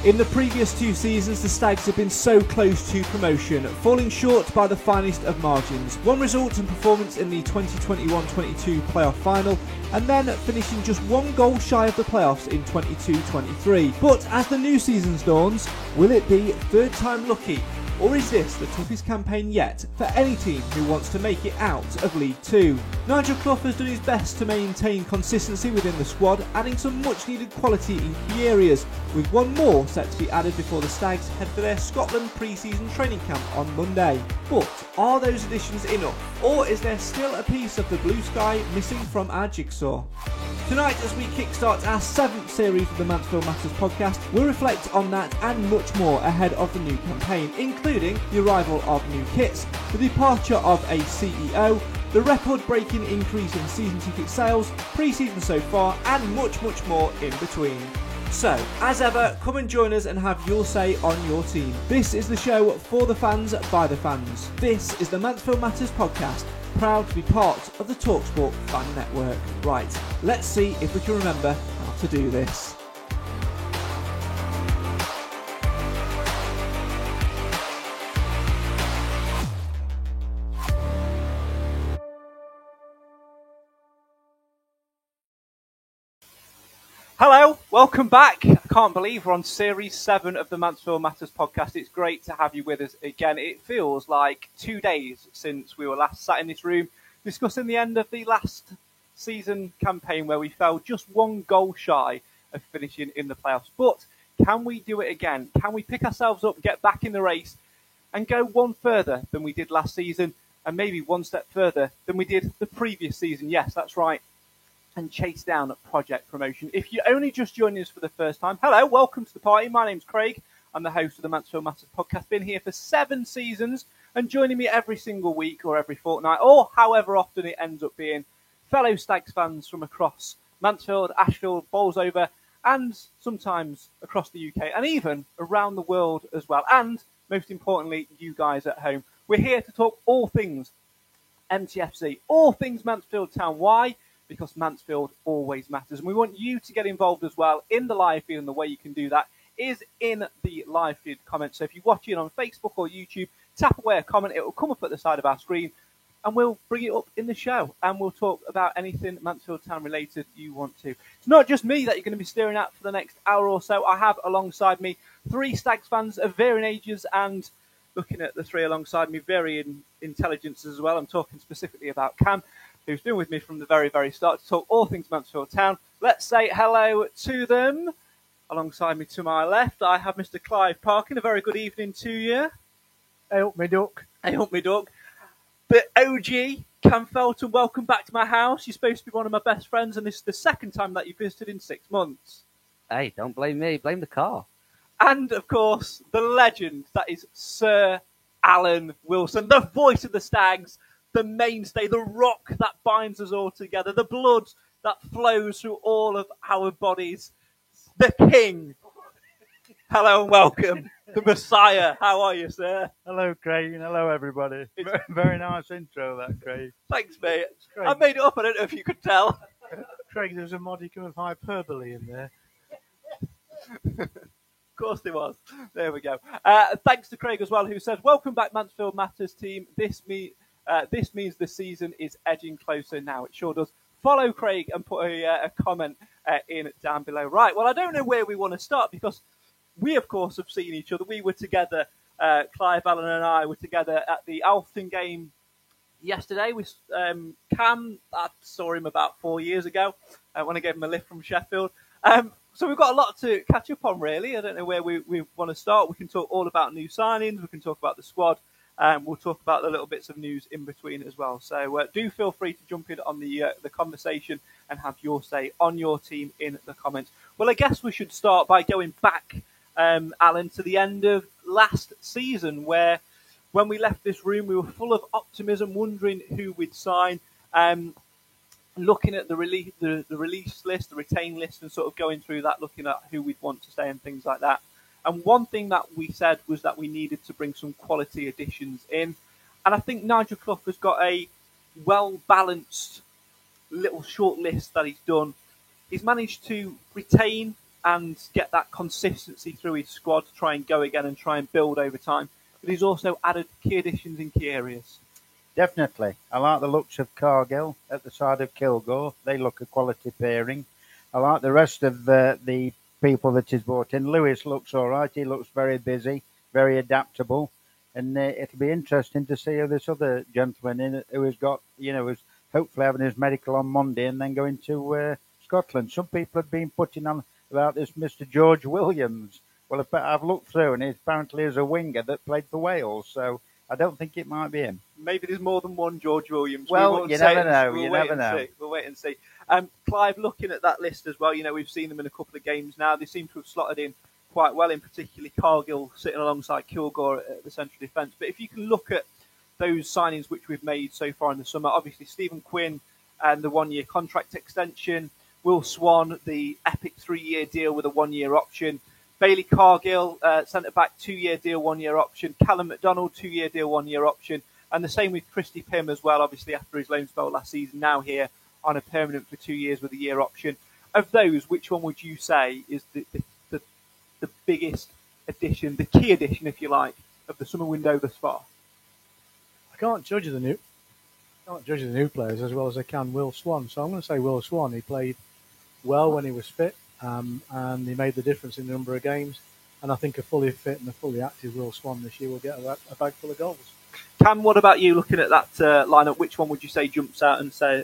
In the previous 2 seasons, the Stags have been so close to promotion, falling short by the finest of margins. One result and performance in the 2021-22 playoff final, and then finishing just 1 goal shy of the playoffs in 22-23. But as the new season dawns, will it be third time lucky? Or is this the toughest campaign yet for any team who wants to make it out of League 2? Nigel Clough has done his best to maintain consistency within the squad, adding some much needed quality in key areas, with one more set to be added before the Stags head for their Scotland pre-season training camp on Monday. But are those additions enough, or is there still a piece of the blue sky missing from our jigsaw? Tonight, as we kickstart our 7th series of the Mansfield Matters podcast, we'll reflect on that and much more ahead of the new campaign, including the arrival of new kits, the departure of a CEO, the record-breaking increase in season ticket sales, pre-season so far, and much more in between. So, as ever, come and join us and have your say on your team. This is the show for the fans, by the fans. This is the Mansfield Matters podcast, proud to be part of the TalkSport fan network. Right, let's see if we can remember how to do this. Hello, welcome back. I can't believe we're on Series 7 of the Mansfield Matters podcast. It's great to have you with us again. It feels like 2 days since we were last sat in this room discussing the end of the last season campaign where we fell just 1 goal shy of finishing in the playoffs. But can we do it again? Can we pick ourselves up, get back in the race and go one further than we did last season and maybe one step further than we did the previous season? Yes, that's right. And chase down project promotion. If you're only just joining us for the first time, hello, welcome to the party. My name's Craig. I'm the host of the Mansfield Matters podcast. Been here for 7 seasons and joining me every single week or every fortnight or however often it ends up being, fellow Stags fans from across Mansfield, Ashfield, Bolsover and sometimes across the UK and even around the world as well. And most importantly, you guys at home. We're here to talk all things MTFC, all things Mansfield Town. Why? Because Mansfield always matters. And we want you to get involved as well in the live feed, and the way you can do that is in the live feed comments. So if you're watching on Facebook or YouTube, tap away a comment. It will come up at the side of our screen and we'll bring it up in the show and we'll talk about anything Mansfield Town related you want to. It's not just me that you're going to be staring at for the next hour or so. I have alongside me 3 Stags fans of varying ages, and looking at the 3 alongside me, varying intelligences as well. I'm talking specifically about Cam, who's been with me from the very, very start to talk all things Mansfield Town. Let's say hello to them. Alongside me to my left, I have Mr. Clive Parkin. A very good evening to you. Hey up me duck. Hey up me duck. But OG, Cam Felton, welcome back to my house. You're supposed to be one of my best friends, and this is the second time that you've visited in 6 months. Hey, don't blame me. Blame the car. And, of course, the legend that is Sir Alan Wilson, the voice of the Stags, the mainstay, the rock that binds us all together, the blood that flows through all of our bodies, the King. Hello and welcome, the Messiah. How are you, sir? Hello, Craig, and hello, everybody. Very nice intro, that, Craig. Thanks, mate. I made it up. I don't know if you could tell. Craig, there's a modicum of hyperbole in there. Of course there was. There we go. Thanks to Craig as well, who said, welcome back, Mansfield Matters team. This means the season is edging closer now. It sure does. Follow Craig and put a comment in down below. Right, well, I don't know where we want to start because we, of course, have seen each other. We were together, Clive Allen and I were together at the Alfton game yesterday with Cam. I saw him about 4 years ago when I gave him a lift from Sheffield. So we've got a lot to catch up on, really. I don't know where we want to start. We can talk all about new signings. We can talk about the squad. We'll talk about the little bits of news in between as well. So do feel free to jump in on the conversation and have your say on your team in the comments. Well, I guess we should start by going back, Alan, to the end of last season, where when we left this room, we were full of optimism, wondering who we'd sign, looking at the release list, the retain list, and sort of going through that, looking at who we'd want to stay and things like that. And one thing that we said was that we needed to bring some quality additions in. And I think Nigel Clough has got a well-balanced little short list that he's done. He's managed to retain and get that consistency through his squad to try and go again and try and build over time. But he's also added key additions in key areas. Definitely. I like the looks of Cargill at the side of Kilgore. They look a quality pairing. I like the rest of the people that he's brought in. Lewis looks all right. He looks very busy, very adaptable. And it'll be interesting to see how this other gentleman in who has got, is hopefully having his medical on Monday and then going to Scotland. Some people have been putting on about this Mr. George Williams. Well, I've looked through and he apparently is a winger that played for Wales. So I don't think it might be him. Maybe there's more than one George Williams. Well, you never know. You never know. We'll wait and see. Clive, looking at that list as well, we've seen them in a couple of games now. They seem to have slotted in quite well, in particularly Cargill sitting alongside Kilgore at the central defence. But if you can look at those signings which we've made so far in the summer, obviously Stephen Quinn and the 1-year contract extension, Will Swan, the epic 3-year deal with a 1-year option, Bailey Cargill, centre-back, 2-year deal, 1-year option, Callum McDonald, 2-year deal, 1-year option, and the same with Christy Pym as well, obviously after his loan spell last season, now here on a permanent for 2 years with a year option. Of those, which one would you say is the biggest addition, the key addition, if you like, of the summer window thus far? I can't judge the new players as well as I can Will Swan. So I'm going to say Will Swan. He played well when he was fit, and he made the difference in a number of games. And I think a fully fit and a fully active Will Swan this year will get a bag full of goals. Cam, what about you? Looking at that lineup, which one would you say jumps out and say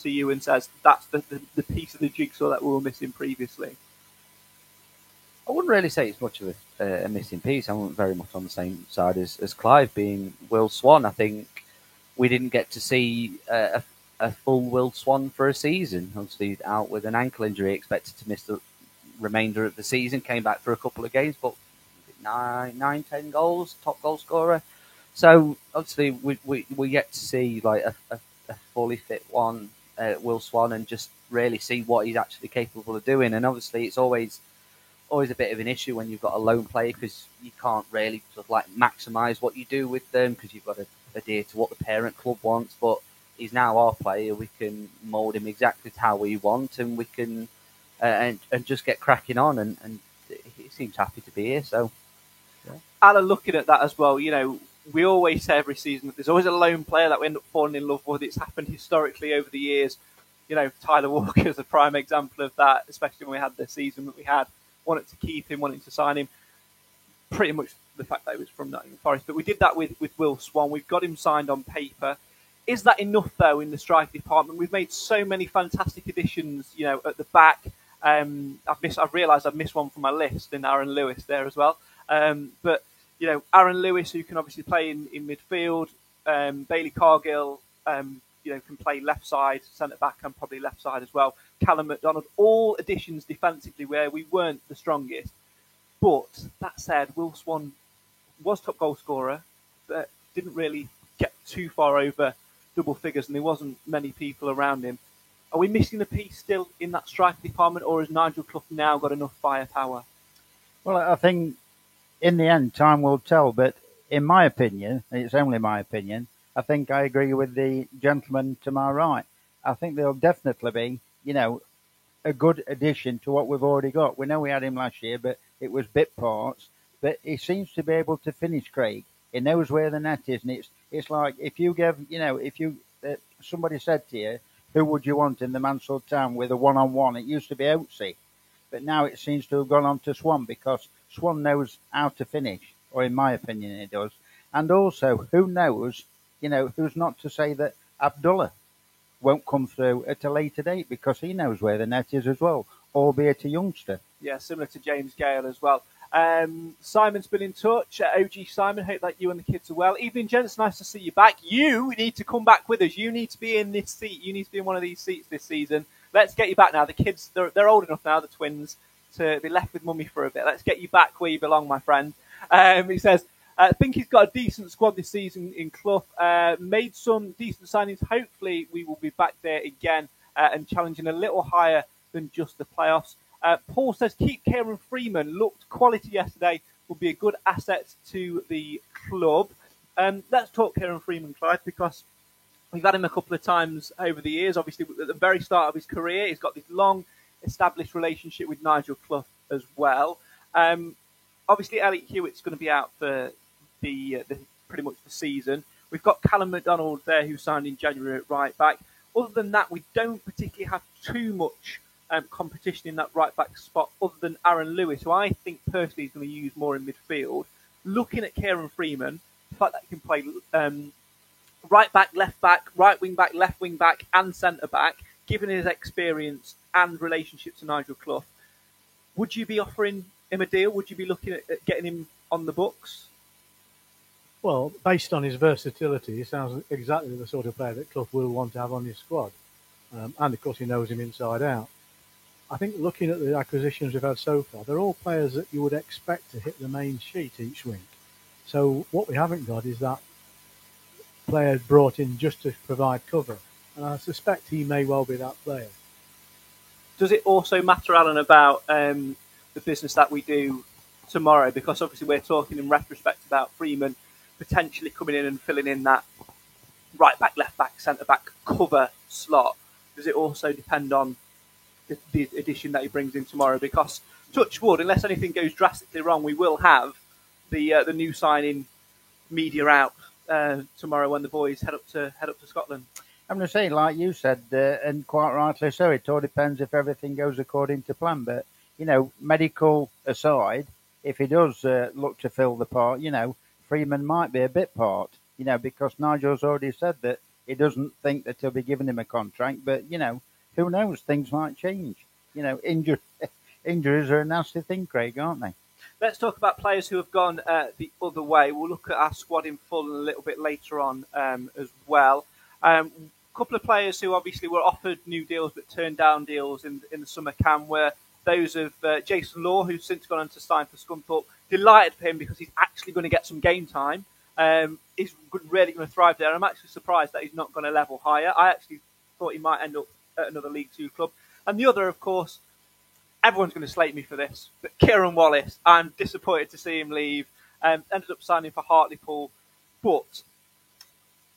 to you and says that's the piece of the jigsaw that we were missing previously? I wouldn't really say it's much of a missing piece. I'm very much on the same side as Clive, being Will Swan. I think we didn't get to see a full Will Swan for a season. Obviously out with an ankle injury, expected to miss the remainder of the season. Came back for a couple of games, but 10 goals, top goal scorer. So obviously we get to see like a fully fit one, Will Swan, and just really see what he's actually capable of doing. And obviously it's always a bit of an issue when you've got a lone player, because you can't really sort of like maximise what you do with them, because you've got to adhere to what the parent club wants. But he's now our player. We can mould him exactly to how we want, and we can and just get cracking on. And he seems happy to be here. So, yeah. Alan, looking at that as well, we always say every season that there's always a lone player that we end up falling in love with. It's happened historically over the years. Tyler Walker is a prime example of that, especially when we had the season that we had. Wanted to keep him, wanted to sign him. Pretty much the fact that he was from Nottingham Forest. But we did that with Will Swan. We've got him signed on paper. Is that enough, though, in the striker department? We've made so many fantastic additions, at the back. I've realised I've missed one from my list in Aaron Lewis there as well. But Aaron Lewis, who can obviously play in midfield. Bailey Cargill, can play left side, centre back, and probably left side as well. Callum McDonald, all additions defensively where we weren't the strongest. But that said, Will Swan was top goal scorer, but didn't really get too far over double figures, and there wasn't many people around him. Are we missing a piece still in that striker department, or has Nigel Clough now got enough firepower? Well, I think in the end, time will tell. But in my opinion, and it's only my opinion, I think I agree with the gentleman to my right. I think there'll definitely be, a good addition to what we've already got. We know we had him last year, but it was bit parts. But he seems to be able to finish, Craig. He knows where the net is, and it's like if you give, somebody said to you, who would you want in the Mansfield Town with a one-on-one? It used to be Oatsy, but now it seems to have gone on to Swan, because Swan knows how to finish, or in my opinion, he does. And also, who knows? Who's not to say that Abdullah won't come through at a later date, because he knows where the net is as well, albeit a youngster. Yeah, similar to James Gale as well. Simon's been in touch. OG Simon, hope that you and the kids are well. Evening, gents. Nice to see you back. You need to come back with us. You need to be in this seat. You need to be in one of these seats this season. Let's get you back now. The kids, they're old enough now, the twins, to be left with mummy for a bit. Let's get you back where you belong, my friend. He says, I think he's got a decent squad this season in Clough. Made some decent signings. Hopefully we will be back there again and challenging a little higher than just the playoffs. Paul says, keep Kieran Freeman. Looked quality yesterday. Will be a good asset to the club. Let's talk Kieran Freeman, Clyde, because we've had him a couple of times over the years. Obviously, at the very start of his career, he's got this long established relationship with Nigel Clough as well. Obviously, Elliot Hewitt's going to be out for the pretty much the season. We've got Callum McDonald there, who signed in January at right back. Other than that, we don't particularly have too much competition in that right back spot, other than Aaron Lewis, who I think personally is going to use more in midfield. Looking at Kieran Freeman, the fact that he can play right back, right wing back, left wing back, and centre back, given his experience and relationship to Nigel Clough, would you be offering him a deal? Would you be looking at getting him on the books? Well, based on his versatility, he sounds exactly the sort of player that Clough will want to have on his squad. And, of course, he knows him inside out. I think looking at the acquisitions we've had so far, they're all players that you would expect to hit the main sheet each week. So what we haven't got is that player brought in just to provide cover. And I suspect he may well be that player. Does it also matter, Alan, about the business that we do tomorrow? Because obviously we're talking in retrospect about Freeman potentially coming in and filling in that right back, left back, centre back cover slot. Does it also depend on the addition that he brings in tomorrow? Because touch wood, unless anything goes drastically wrong, we will have the new signing media out tomorrow when the boys head up to Scotland. I'm going to say, like you said, and quite rightly so, it all depends if everything goes according to plan. But, medical aside, if he does look to fill the part, Freeman might be a bit part, because Nigel's already said that he doesn't think that he'll be giving him a contract. But, who knows? Things might change. Injuries are a nasty thing, Craig, aren't they? Let's talk about players who have gone the other way. We'll look at our squad in full a little bit later on as well. A couple of players who obviously were offered new deals but turned down deals in the summer camp were those of Jason Law, who's since gone on to sign for Scunthorpe. Delighted for him because he's actually going to get some game time. He's really going to thrive there. I'm actually surprised that he's not going to level higher. I actually thought he might end up at another League Two club. And the other, of course, everyone's going to slate me for this, but Kieran Wallace, I'm disappointed to see him leave. Ended up signing for Hartlepool, but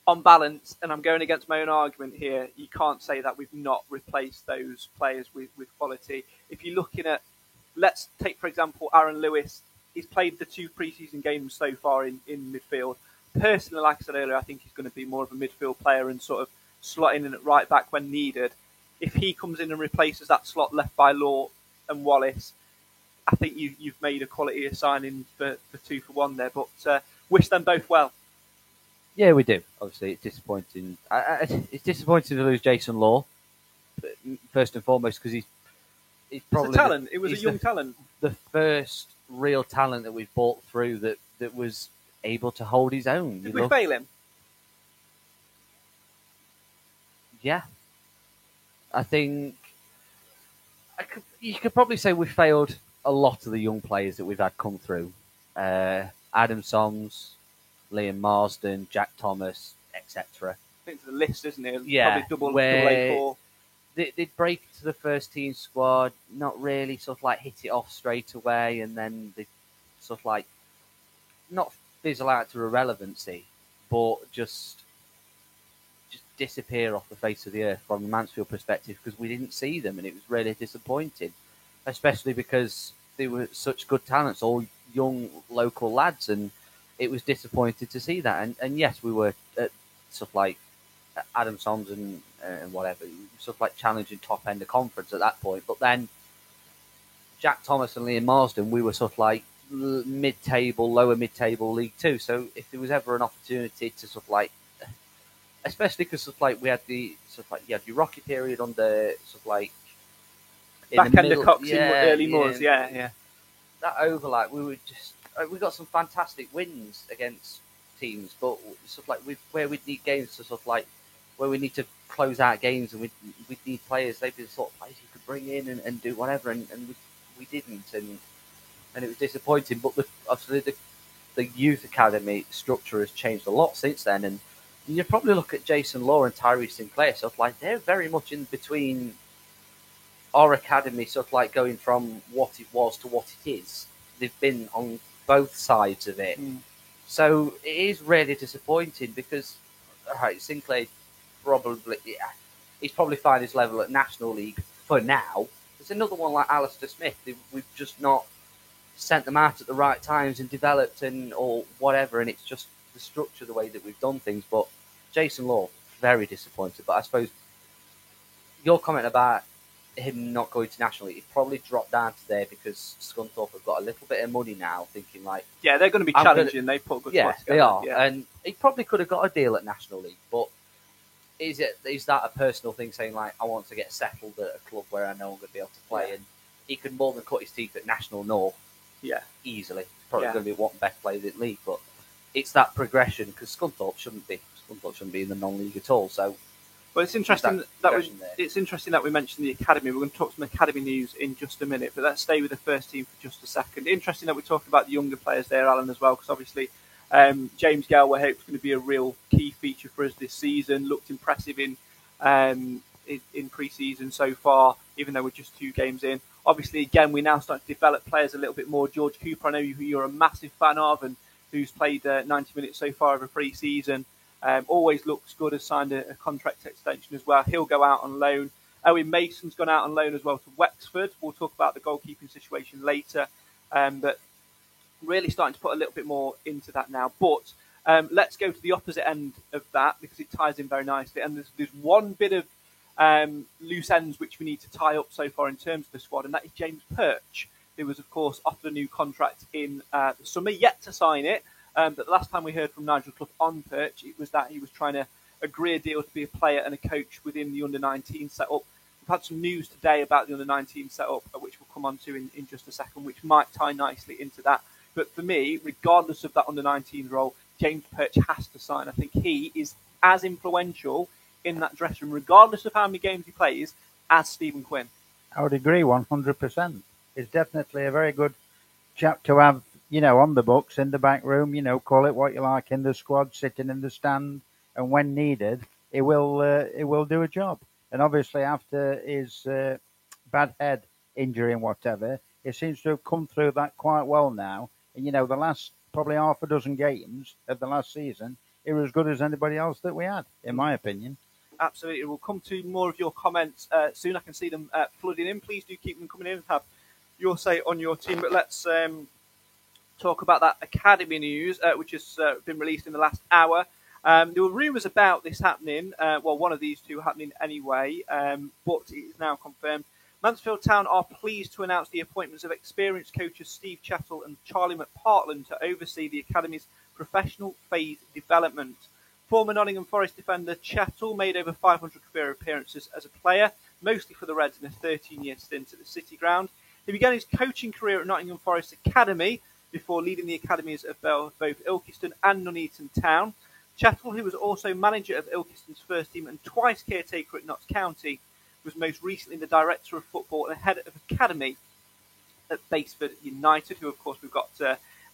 on balance, and I'm going against my own argument here, you can't say that we've not replaced those players with quality. If you're looking at, let's take, for example, Aaron Lewis. He's played the 2 pre-season games so far in midfield. Personally, like I said earlier, I think he's going to be more of a midfield player and sort of slotting in at right back when needed. If he comes in and replaces that slot left by Law and Wallace, I think you've made a quality signing for 2 for 1 there. But wish them both well. Yeah, we do. Obviously, it's disappointing. It's disappointing to lose Jason Law, first and foremost, because he's probably it's a talent. It was a young talent. The first real talent that we've brought through that was able to hold his own. Did we fail him? Yeah. I think you could probably say we failed a lot of the young players that we've had come through. Adam Soms, Liam Marsden, Jack Thomas, etc. I think it's the list, isn't it? Yeah. Probably double A4. They'd break into the first team squad, not really sort of like hit it off straight away, and then they sort of like not fizzle out to irrelevancy, but just disappear off the face of the earth from the Mansfield perspective because we didn't see them, and it was really disappointing, especially because they were such good talents, all young local lads, and it was disappointing to see that. And yes, we were at sort of like Adam Soms and whatever, sort of like challenging top end of conference at that point. But then Jack Thomas and Liam Marsden, we were sort of like mid-table, lower mid-table League Two. So if there was ever an opportunity to sort of like, especially because sort of like we had the sort of like you had your rocky period on the sort of like in back end of Cox in early Moors, yeah. That overlap, we got some fantastic wins against teams, but sort of like where we need games to sort of like where we need to close out games, and we need players. They'd be the sort of players you could bring in and do whatever, and we didn't, and it was disappointing. But obviously the youth academy structure has changed a lot since then, and you probably look at Jason Law and Tyree Sinclair, sort of like they're very much in between our academy, sort of like going from what it was to what it is. They've been on both sides of it. So it is really disappointing because Sinclair he's probably fine his level at National League for now. there's another one like Alistair Smith. We've just not sent them out at the right times and developed or whatever, and it's just the structure, the way that we've done things. But Jason Law, very disappointed. But I suppose your comment about him not going to National League, it probably dropped down to there because Scunthorpe have got a little bit of money now, thinking like, yeah, they're going to be challenging. They put a good yeah, squad they together. are, Yeah. and he probably could have got a deal at National League. But is that a personal thing, saying like, I want to get settled at a club where I know I'm going to be able to play, and he could more than cut his teeth at National North, Yeah. easily. He's probably Yeah. going to be one best players in the league, but it's that progression because Scunthorpe shouldn't be in the non-league at all. So. Well, it's interesting that we mentioned the academy. We're going to talk some academy news in just a minute, but let's stay with the first team for just a second. Interesting that we're talking about the younger players there, Alan, as well, because obviously James Gale, we hope, is going to be a real key feature for us this season. Looked impressive in pre-season so far, even though we're just 2 games in. Obviously, again, we now start to develop players a little bit more. George Cooper, I know who you're a massive fan of, and who's played 90 minutes so far over pre-season. Always looks good, has signed a contract extension as well. He'll go out on loan. Owen Mason's gone out on loan as well to Wexford. We'll talk about the goalkeeping situation later. But really starting to put a little bit more into that now. But let's go to the opposite end of that because it ties in very nicely. And there's one bit of loose ends which we need to tie up so far in terms of the squad, and that is James Perch, who was, of course, offered a new contract in the summer, yet to sign it. But the last time we heard from Nigel Clough on Perch, it was that he was trying to agree a deal to be a player and a coach within the under-19 setup. We've had some news today about the under-19 setup, which we'll come on to in just a second, which might tie nicely into that. But for me, regardless of that under-19 role, James Perch has to sign. I think he is as influential in that dressing room, regardless of how many games he plays, as Stephen Quinn. I would agree 100%. He's definitely a very good chap to have, on the books, in the back room, call it what you like, in the squad, sitting in the stand, and when needed, it will do a job. And obviously, after his bad head injury and whatever, he seems to have come through that quite well now. And, the last probably half a dozen games of the last season, he was as good as anybody else that we had, in my opinion. Absolutely. We'll come to more of your comments soon. I can see them flooding in. Please do keep them coming in and have your say on your team. But let's talk about that academy news, which has been released in the last hour. There were rumours about this happening, one of these two happening anyway, but it is now confirmed. Mansfield Town are pleased to announce the appointments of experienced coaches Steve Chettle and Charlie McPartland to oversee the academy's professional phase development. Former Nottingham Forest defender Chettle made over 500 career appearances as a player, mostly for the Reds in a 13-year stint at the City Ground. He began his coaching career at Nottingham Forest Academy before leading the academies of both Ilkeston and Nuneaton Town. Chettle, who was also manager of Ilkeston's first team and twice caretaker at Notts County, was most recently the director of football and head of academy at Basford United, who, of course, we've got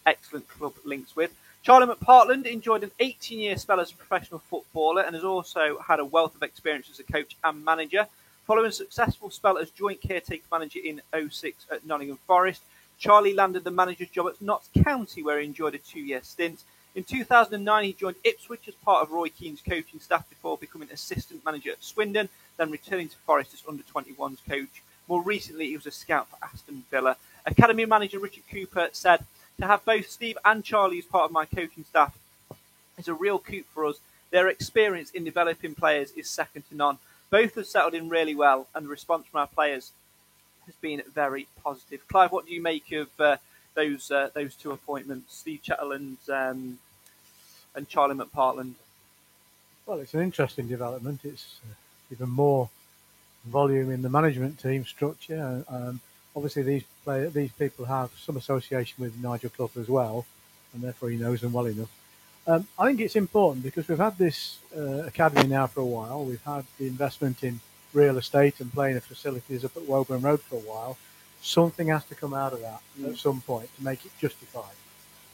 excellent club links with. Charlie McPartland enjoyed an 18-year spell as a professional footballer and has also had a wealth of experience as a coach and manager. Following a successful spell as joint caretaker manager in 2006 at Nottingham Forest, Charlie landed the manager's job at Notts County, where he enjoyed a 2-year stint. In 2009, he joined Ipswich as part of Roy Keane's coaching staff before becoming assistant manager at Swindon, then returning to Forest as under-21s coach. More recently, he was a scout for Aston Villa. Academy manager Richard Cooper said, "To have both Steve and Charlie as part of my coaching staff is a real coup for us. Their experience in developing players is second to none. Both have settled in really well, and the response from our players has been very positive." Clive, what do you make of those two appointments, Steve Chettle and Charlie McPartland? Well, it's an interesting development. It's even more volume in the management team structure. Obviously, these people have some association with Nigel Clough as well, and therefore he knows them well enough. I think it's important because we've had this academy now for a while. We've had the investment in real estate and playing of facilities up at Woburn Road for a while. Something has to come out of that at some point to make it justified.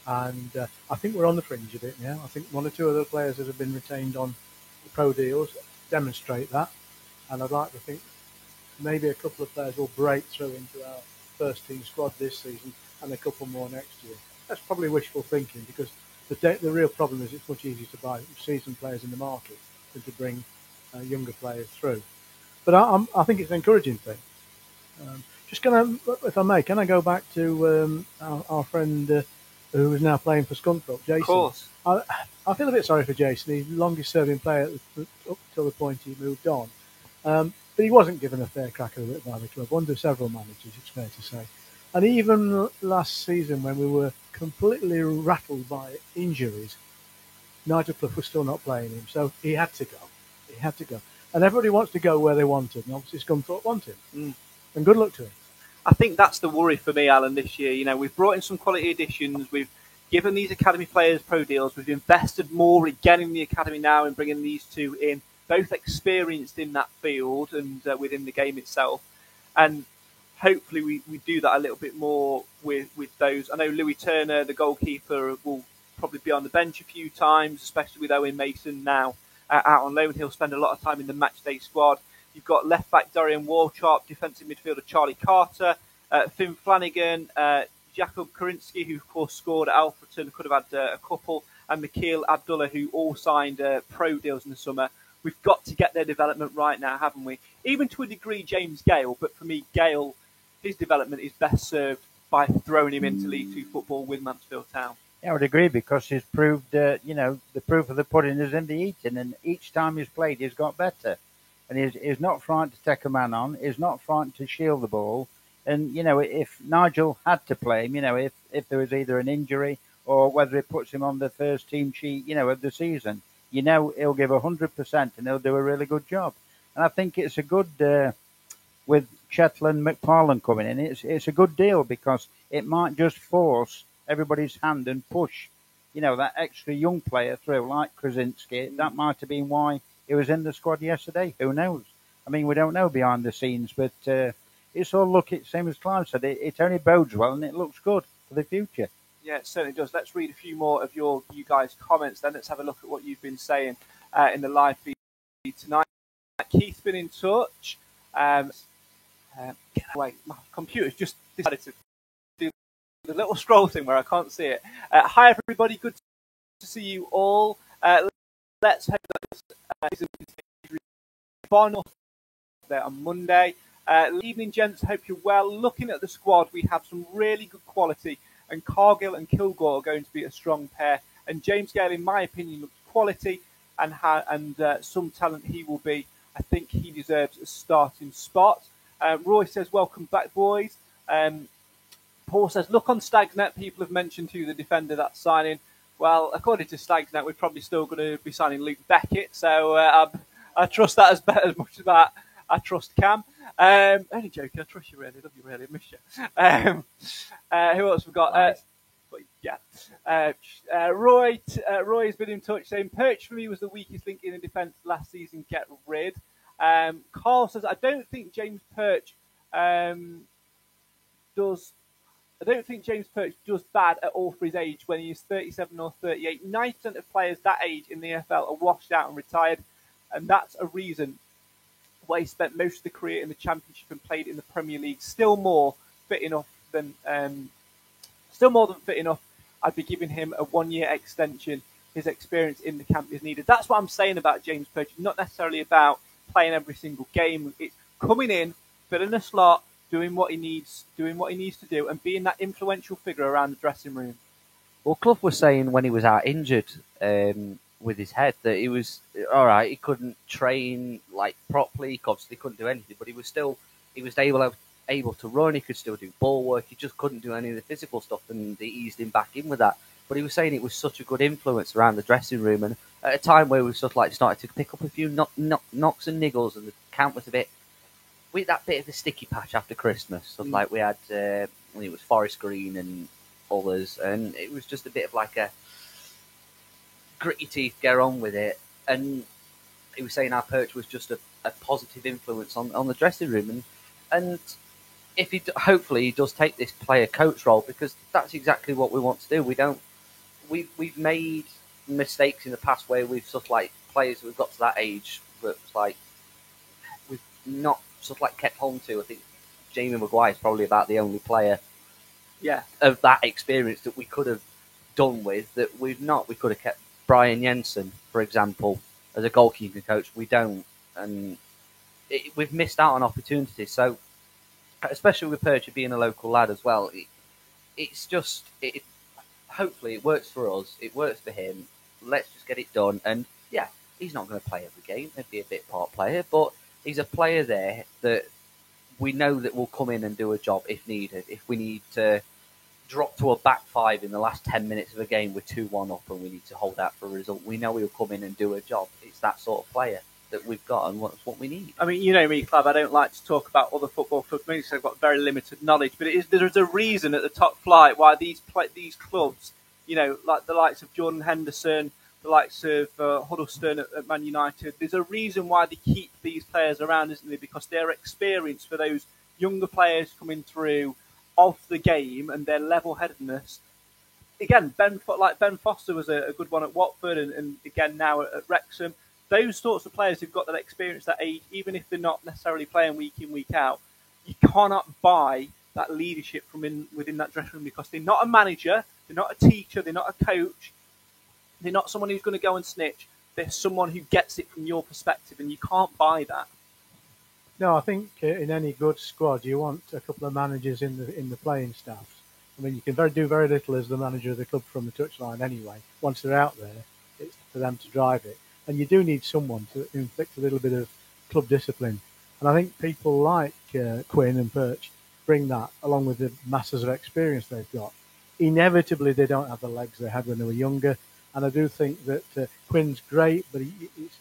And I think we're on the fringe of it now. I think one or two other players that have been retained on the pro deals demonstrate that. And I'd like to think maybe a couple of players will break through into our first team squad this season and a couple more next year. That's probably wishful thinking because the real problem is it's much easier to buy seasoned players in the market than to bring younger players through. But I think it's an encouraging thing. Just can I, if I may, can I go back to our friend who is now playing for Scunthorpe, Jason? Of course. I feel a bit sorry for Jason. He's the longest serving player up till the point he moved on. But he wasn't given a fair crack of the whip by the club, under several managers, it's fair to say. And even last season, when we were completely rattled by injuries, Nigel Clough was still not playing him, so he had to go. He had to go. And everybody wants to go where they wanted, and obviously Scunthorpe wanted. And good luck to him. I think that's the worry for me, Alan, this year. You know, we've brought in some quality additions. We've given these academy players pro deals. We've invested more in getting the academy now and bringing these two in, both experienced in that field and within the game itself. And hopefully we do that a little bit more with those. I know Louis Turner, the goalkeeper, will probably be on the bench a few times, especially with Owen Mason now out on loan. He'll spend a lot of time in the matchday squad. You've got left back Dorian Walchop, defensive midfielder Charlie Carter, Finn Flanagan, Jakub Kurinsky, who of course scored at Alfreton, could have had a couple, and Mikhail Abdullah, who all signed pro deals in the summer. We've got to get their development right now, haven't we? Even to a degree, James Gale, but for me, Gale, his development is best served by throwing him into League Two football with Mansfield Town. Yeah, I would agree, because he's proved, the proof of the pudding is in the eating, and each time he's played, he's got better. And he's not frightened to take a man on. He's not frightened to shield the ball. And, if Nigel had to play him, if there was either an injury or whether it puts him on the first team sheet, of the season, he'll give 100% and he'll do a really good job. And I think it's a good, with Shetland McFarlane coming in, it's a good deal, because it might just force everybody's hand and push, that extra young player through, like Krasinski. That might have been why he was in the squad yesterday. Who knows? I mean, we don't know behind the scenes, but it's all same as Clive said, it only bodes well and it looks good for the future. Yeah, it certainly does. Let's read a few more of you guys' comments then. Let's have a look at what you've been saying in the live feed tonight. Keith's been in touch. Wait, my computer's just decided to do the little scroll thing where I can't see it. Hi, everybody. Good to see you all. Let's hope that far north there on Monday. Evening, gents. Hope you're well. Looking at the squad, we have some really good quality, and Cargill and Kilgore are going to be a strong pair. And James Gale, in my opinion, looks quality and some talent he will be. I think he deserves a starting spot. Roy says, welcome back, boys. Paul says, look on Stagsnet. People have mentioned who the defender that's signing. Well, according to Stagsnet, we're probably still going to be signing Luke Beckett. So I trust that as much as I trust Cam. Only joking. I trust you really. Love you really. I miss you. Who else we've got? Roy has been in touch saying Perch for me was the weakest link in the defence last season. Get rid. Carl says I don't think James Perch does bad at all for his age when he is 37 or 38. 9% of players that age in the NFL are washed out and retired, and that's a reason why he spent most of the career in the Championship and played in the Premier League. Still more than fit enough. I'd be giving him a 1-year extension. His experience in the camp is needed. That's what I'm saying about James Perch. Not necessarily about playing every single game. It's coming in, filling a slot, doing what he needs to do, and being that influential figure around the dressing room. Well, Clough was saying when he was out injured with his head that he was all right. He couldn't train properly. He obviously couldn't do anything, but he was able to run. He could still do ball work. He just couldn't do any of the physical stuff, and they eased him back in with that. But he was saying it was such a good influence around the dressing room, and at a time where we sort of started to pick up a few knocks and niggles, and the camp was a bit with that bit of a sticky patch after Christmas. So we had when it was Forest Green and others, and it was just a bit of a gritty teeth, get on with it. And he was saying our Perch was just a positive influence on the dressing room, and if hopefully he does take this player coach role, because that's exactly what we want to do. We've made mistakes in the past where we've players who've got to that age, but we've not kept on to. I think Jamie Maguire is probably about the only player of that experience that we could have done with that we've not. We could have kept Brian Jensen, for example, as a goalkeeping coach. We don't, and we've missed out on opportunities. So especially with Percher being a local lad as well. It's just hopefully it works for us. It works for him. Let's just get it done. And yeah, he's not going to play every game. He'd be a bit part player, but he's a player there that we know that will come in and do a job if needed. If we need to drop to a back five in the last 10 minutes of a game with 2-1 up and we need to hold out for a result, we know he'll come in and do a job. It's that sort of player that we've got, and that's what we need. I mean, you know me, Clive, I don't like to talk about other football clubs because I've got very limited knowledge, but there's a reason at the top flight why these clubs, you know, like the likes of Jordan Henderson, the likes of Huddleston at Man United, there's a reason why they keep these players around, isn't there? Because their experience for those younger players coming through of the game and their level-headedness. Again, Ben Foster was a good one at Watford, and again now at Wrexham. Those sorts of players who've got that experience, that age, even if they're not necessarily playing week in, week out, you cannot buy that leadership from within that dressing room because they're not a manager, they're not a teacher, they're not a coach, they're not someone who's going to go and snitch. They're someone who gets it from your perspective, and you can't buy that. No, I think in any good squad you want a couple of managers in the playing staffs. I mean, you can do very little as the manager of the club from the touchline anyway. Once they're out there, it's for them to drive it. And you do need someone to inflict a little bit of club discipline. And I think people like Quinn and Perch bring that, along with the masses of experience they've got. Inevitably, they don't have the legs they had when they were younger. And I do think that Quinn's great, but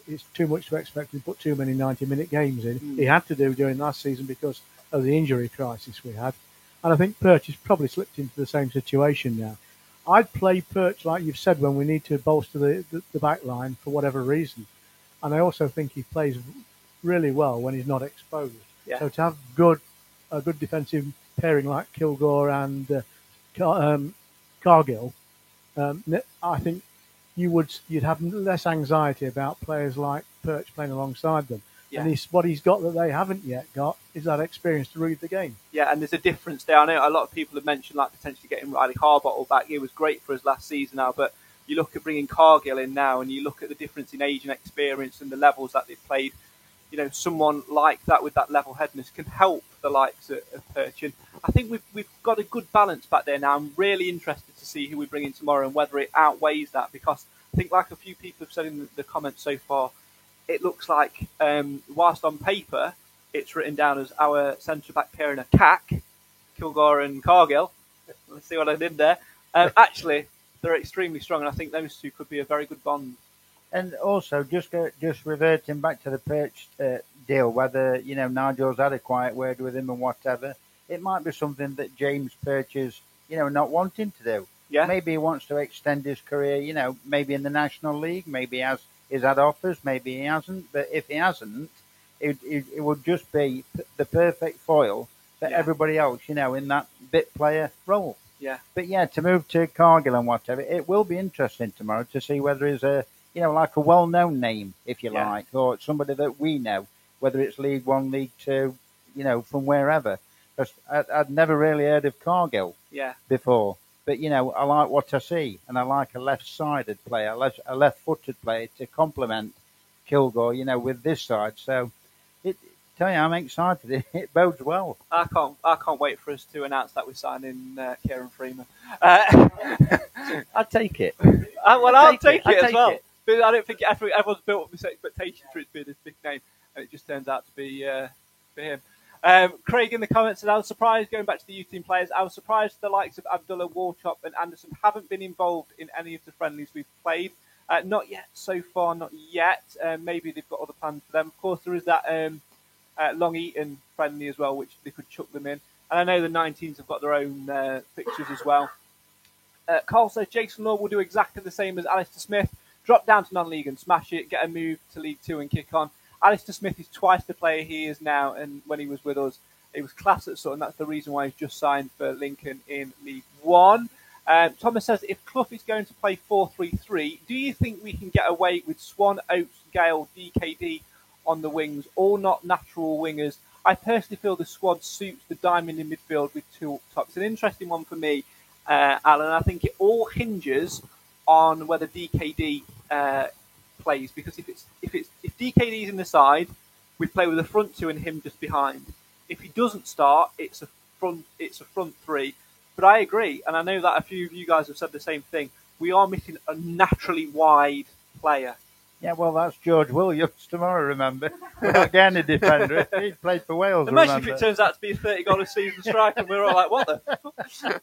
it's too much to expect him to put too many 90-minute games in. He had to do during last season because of the injury crisis we had. And I think Perch has probably slipped into the same situation now. I'd play Perch, like you've said, when we need to bolster the back line for whatever reason. And I also think he plays really well when he's not exposed. Yeah. So to have a good defensive pairing like Kilgore and Cargill, I think you'd have less anxiety about players like Perch playing alongside them. Yeah. And what he's got that they haven't yet got is that experience to read the game. Yeah, and there's a difference there. I know a lot of people have mentioned like potentially getting Riley Harbottle back. He was great for us last season now, but you look at bringing Cargill in now and you look at the difference in age and experience and the levels that they've played. You know, someone like that with that level-headedness can help the likes of Perch. And I think we've got a good balance back there now. I'm really interested to see who we bring in tomorrow and whether it outweighs that, because I think, like a few people have said in the comments so far, it looks like, whilst on paper, it's written down as our centre-back pairing of CAC, Kilgore and Cargill. Let's see what I did there. Actually, they're extremely strong, and I think those two could be a very good bond. And also, just reverting back to the Perch deal, whether, you know, Nigel's had a quiet word with him and whatever, it might be something that James Perch is, you know, not wanting to do. Yeah. Maybe he wants to extend his career, you know, maybe in the National League, maybe he's had offers, maybe he hasn't. But if he hasn't, it would just be the perfect foil for everybody else, you know, in that bit player role. Yeah. But yeah, to move to Cargill and whatever, it will be interesting tomorrow to see whether he's a, you know, like a well-known name, if you like, or somebody that we know, whether it's League One, League Two, you know, from wherever. Because I'd never really heard of Cargill before. But, you know, I like what I see, and I like a left-sided player, a left-footed player to complement Kilgore, you know, with this side. So, tell you, I'm excited. It bodes well. I can't wait for us to announce that we're signing Kieran Freeman. I'd take it. I'll take it as well. But I don't think everyone's built up this expectation for it to be this big name, and it just turns out to be for him. Craig in the comments said, I was surprised, going back to the youth team players, I was surprised the likes of Abdullah, Warchop and Anderson haven't been involved in any of the friendlies we've played. Not yet, so far, not yet. Maybe they've got other plans for them. Of course, there is that Long Eaton friendly as well, which they could chuck them in. And I know the 19s have got their own fixtures as well. Carl says, Jason Law will do exactly the same as Alistair Smith. Drop down to non-league and smash it, get a move to League Two and kick on. Alistair Smith is twice the player he is now, and when he was with us, he was class at Sutton. That's the reason why he's just signed for Lincoln in League One. Thomas says, if Clough is going to play 4-3-3, do you think we can get away with Swan, Oates, Gale, DKD on the wings, all not natural wingers? I personally feel the squad suits the diamond in midfield with two up top. It's an interesting one for me, Alan. I think it all hinges on whether DKD plays, because if DKD's in the side, we play with the front two and him just behind. If he doesn't start, it's a front three. But I agree, and I know that a few of you guys have said the same thing. We are missing a naturally wide player. Yeah, well, that's George Williams tomorrow, remember? We're not getting a defender. He played for Wales, Imagine remember? if it turns out to be a 30-goal a season striker, and we're all like, what the?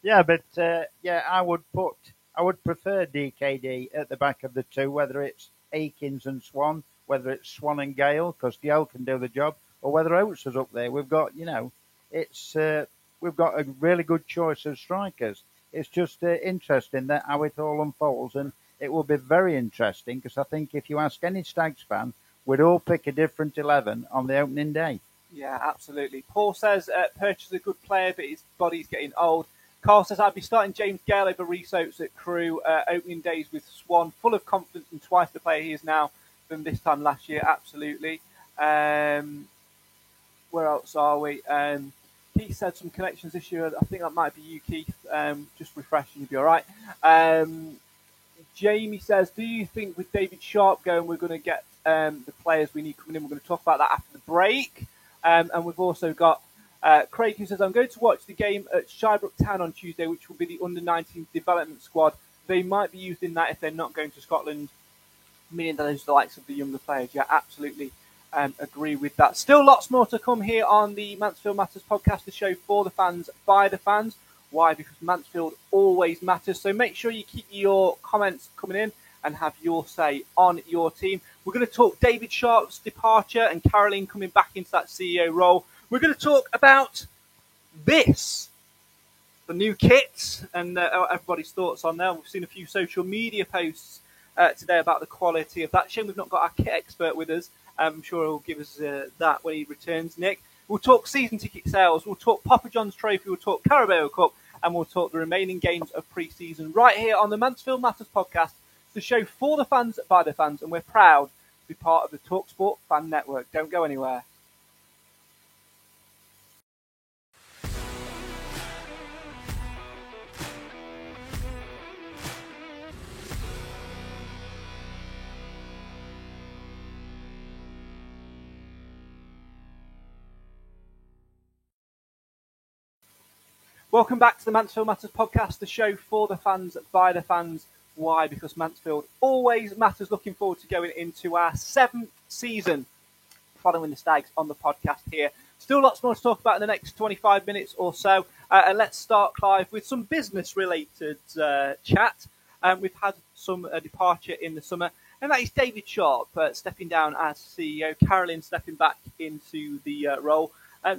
Yeah, but I would prefer DKD at the back of the two, whether it's Akins and Swan, whether it's Swan and Gale, because Gale can do the job, or whether Oates is up there. We've got, we've got a really good choice of strikers. It's just interesting that how it all unfolds, and it will be very interesting because I think if you ask any Stags fan, we'd all pick a different 11 on the opening day. Yeah, absolutely. Paul says Perch is a good player, but his body's getting old. Carl says I'd be starting James Gale over Rhys Oates at Crewe. Opening days with Swan, full of confidence and twice the player he is now than this time last year. Absolutely. Where else are we? Keith said some connections this year. I think that might be you, Keith. Just refreshing, you'll be all right. Jamie says, do you think with David Sharp going, we're going to get the players we need coming in? We're going to talk about that after the break. And we've also got Craig, who says, I'm going to watch the game at Shirebrook Town on Tuesday, which will be the under-19 development squad. They might be used in that if they're not going to Scotland, meaning that there's the likes of the younger players. Yeah, absolutely agree with that. Still lots more to come here on the Mansfield Matters podcast, the show for the fans, by the fans. Why? Because Mansfield always matters. So make sure you keep your comments coming in and have your say on your team. We're going to talk David Sharp's departure and Caroline coming back into that CEO role. We're going to talk about this, the new kit, and everybody's thoughts on that. We've seen a few social media posts today about the quality of that. Shame we've not got our kit expert with us. I'm sure he'll give us that when he returns, Nick. We'll talk season ticket sales. We'll talk Papa John's Trophy. We'll talk Carabao Cup. And we'll talk the remaining games of pre-season right here on the Mansfield Matters podcast, the show for the fans, by the fans. And we're proud to be part of the TalkSport Fan Network. Don't go anywhere. Welcome back to the Mansfield Matters podcast, the show for the fans, by the fans. Why? Because Mansfield always matters. Looking forward to going into our 7th season following the Stags on the podcast here. Still lots more to talk about in the next 25 minutes or so. And let's start, Clive, with some business-related chat. We've had some departure in the summer, and that is David Sharp stepping down as CEO, Caroline stepping back into the role.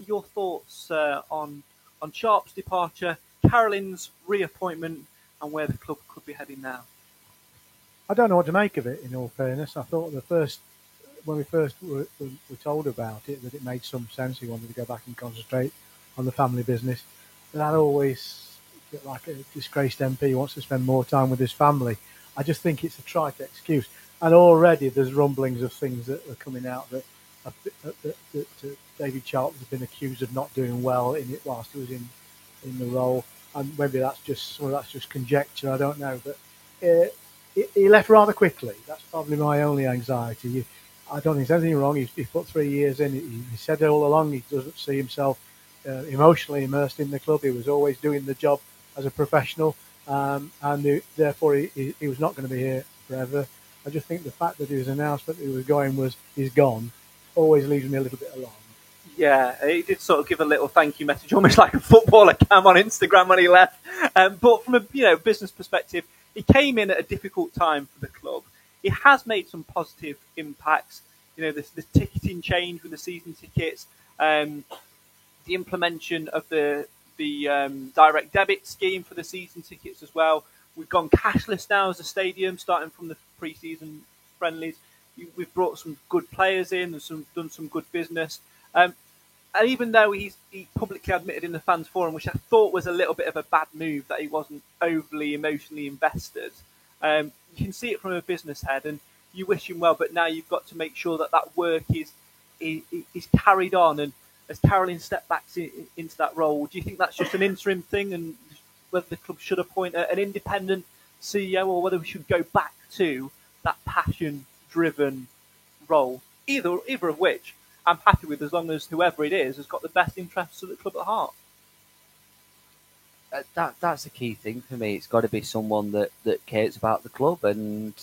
Your thoughts on Sharp's departure, Caroline's reappointment, and where the club could be heading now? I don't know what to make of it, in all fairness. I thought when we first were told about it, that it made some sense. He wanted to go back and concentrate on the family business. That always, like a disgraced MP, wants to spend more time with his family. I just think it's a trite excuse. And already there's rumblings of things that are coming out that David Sharp has been accused of not doing well in it whilst he was in the role, and maybe that's just conjecture. I don't know, but he left rather quickly. That's probably my only anxiety. I don't think there's anything wrong. He put 3 years in. He said all along he doesn't see himself emotionally immersed in the club. He was always doing the job as a professional, and therefore he was not going to be here forever. I just think the fact that he was announced that he was going he's gone always leaves me a little bit alarmed. Yeah, he did sort of give a little thank you message, almost like a footballer cam on Instagram when he left. But from a business perspective, he came in at a difficult time for the club. He has made some positive impacts. The ticketing change with the season tickets, the implementation of the direct debit scheme for the season tickets as well. We've gone cashless now as a stadium, starting from the pre-season friendlies. We've brought some good players in and done some good business. And even though he publicly admitted in the fans forum, which I thought was a little bit of a bad move, that he wasn't overly emotionally invested, you can see it from a business head, and you wish him well. But now you've got to make sure that work is carried on. And as Caroline stepped back into that role, do you think that's just an interim thing, and whether the club should appoint an independent CEO, or whether we should go back to that passion-driven role? Either of which, I'm happy with as long as whoever it is has got the best interests of the club at heart. That's the key thing for me. It's got to be someone that cares about the club, and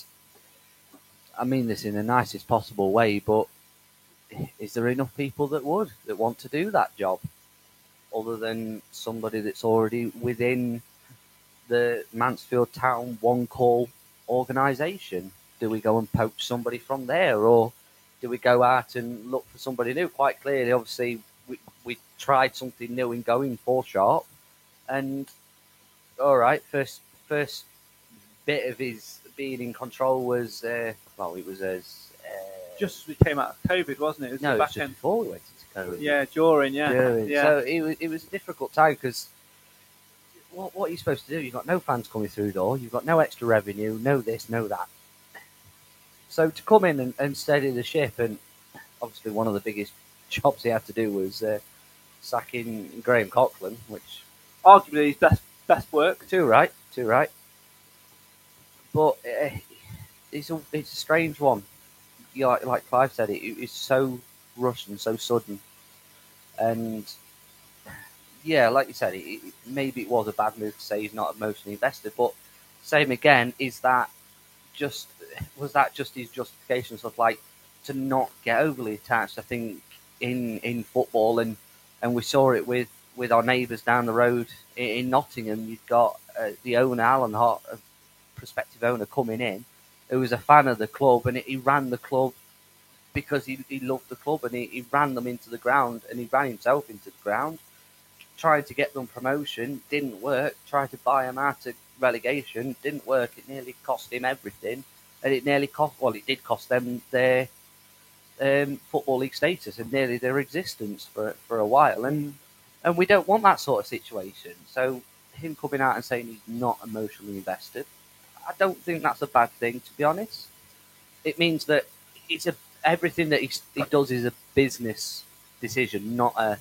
I mean this in the nicest possible way. But is there enough people that want to do that job, other than somebody that's already within the Mansfield Town One Call organisation? Do we go and poach somebody from there, or do we go out and look for somebody new? Quite clearly, obviously, we tried something new in going for Sharp, and all right, first bit of his being in control was it was as just as we came out of COVID, wasn't it? It was no, the it back was just end. before we went into COVID. Yeah, during. So it was a difficult time because what are you supposed to do? You've got no fans coming through the door. You've got no extra revenue. No this, no that. So to come in and steady the ship, and obviously one of the biggest jobs he had to do was sacking Graham Coughlin, which arguably his best work. Too right. But it's a strange one. Like Clive said, it's so rushed and so sudden, and yeah, like you said, maybe it was a bad move to say he's not emotionally invested. But same again, was that just his justification, sort of like to not get overly attached? I think in football, and we saw it with our neighbours down the road in Nottingham. You've got the owner, Alan Hart, a prospective owner, coming in, who was a fan of the club, and he ran the club because he loved the club, and he ran them into the ground, and he ran himself into the ground, trying to get them promotion. Didn't work. Tried to buy them out of relegation. Didn't work. It nearly cost him everything, and it did cost them their Football League status and nearly their existence for a while, and we don't want that sort of situation. So him coming out and saying he's not emotionally invested, I don't think that's a bad thing, to be honest. It means that everything that he does is a business decision, not a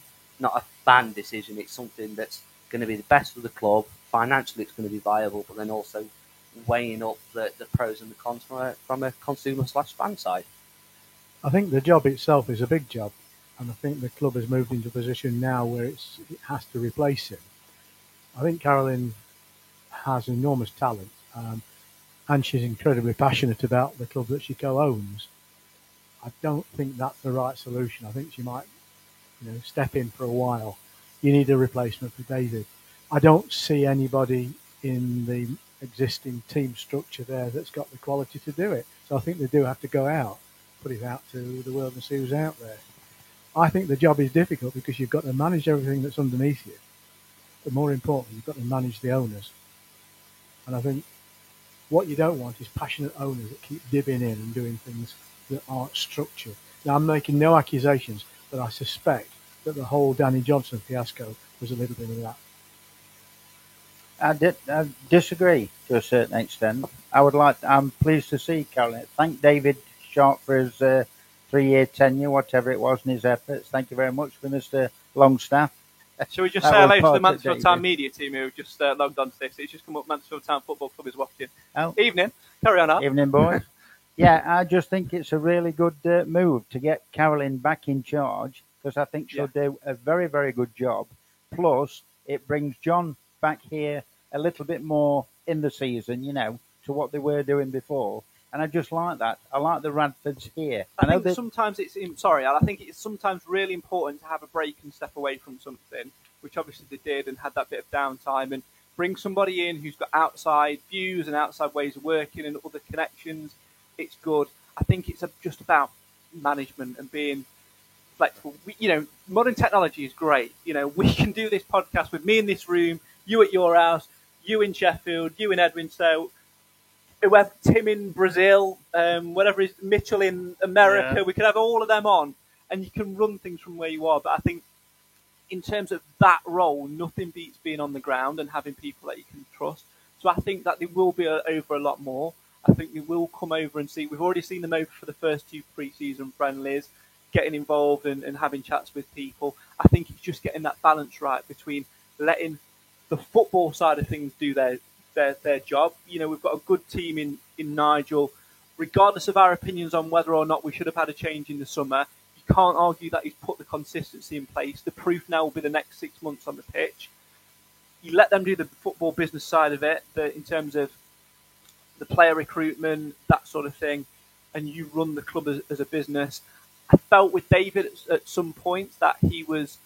fan decision. It's something that's going to be the best for the club. Financially, it's going to be viable, but then also weighing up the pros and the cons from a consumer/fan side. I think the job itself is a big job, and I think the club has moved into a position now where it has to replace him. I think Carolyn has enormous talent, and she's incredibly passionate about the club that she co-owns. I don't think that's the right solution. I think she might, step in for a while. You need a replacement for David. I don't see anybody in the existing team structure there that's got the quality to do it. So I think they do have to go out, put it out to the world and see who's out there. I think the job is difficult because you've got to manage everything that's underneath you. But more importantly, you've got to manage the owners. And I think what you don't want is passionate owners that keep dipping in and doing things that aren't structured. Now, I'm making no accusations, but I suspect that the whole Danny Johnson fiasco was a little bit of that. I disagree to a certain extent. I'm pleased to see Carolyn. Thank David Sharp for his 3-year tenure, whatever it was, and his efforts. Thank you very much for Mr. Longstaff. Shall we just say hello to the Mansfield Town media team who just logged on to this? It's just come up, Mansfield Town Football Club is watching. Oh. Evening. Carry on, Al. Evening, boys. Yeah, I just think it's a really good move to get Carolyn back in charge, because I think she'll do a very, very good job. Plus, it brings John back here a little bit more in the season, to what they were doing before. And I just like that. I like the Radfords here. I think sometimes I think it's sometimes really important to have a break and step away from something, which obviously they did, and had that bit of downtime, and bring somebody in who's got outside views and outside ways of working and other connections. It's good. I think it's just about management and being flexible. Modern technology is great. We can do this podcast with me in this room, you at your house, you in Sheffield, you in Edwinstowe, whoever, Tim in Brazil, whatever is Mitchell in America. Yeah. We could have all of them on, and you can run things from where you are. But I think in terms of that role, nothing beats being on the ground and having people that you can trust. So I think that they will be over a lot more. I think they will come over and see. We've already seen them over for the first 2 pre-season friendlies, getting involved and having chats with people. I think it's just getting that balance right between letting the football side of things do their job. We've got a good team in Nigel. Regardless of our opinions on whether or not we should have had a change in the summer, you can't argue that he's put the consistency in place. The proof now will be the next 6 months on the pitch. You let them do the football business side of it, in terms of the player recruitment, that sort of thing, and you run the club as a business. I felt with David at some point that he was,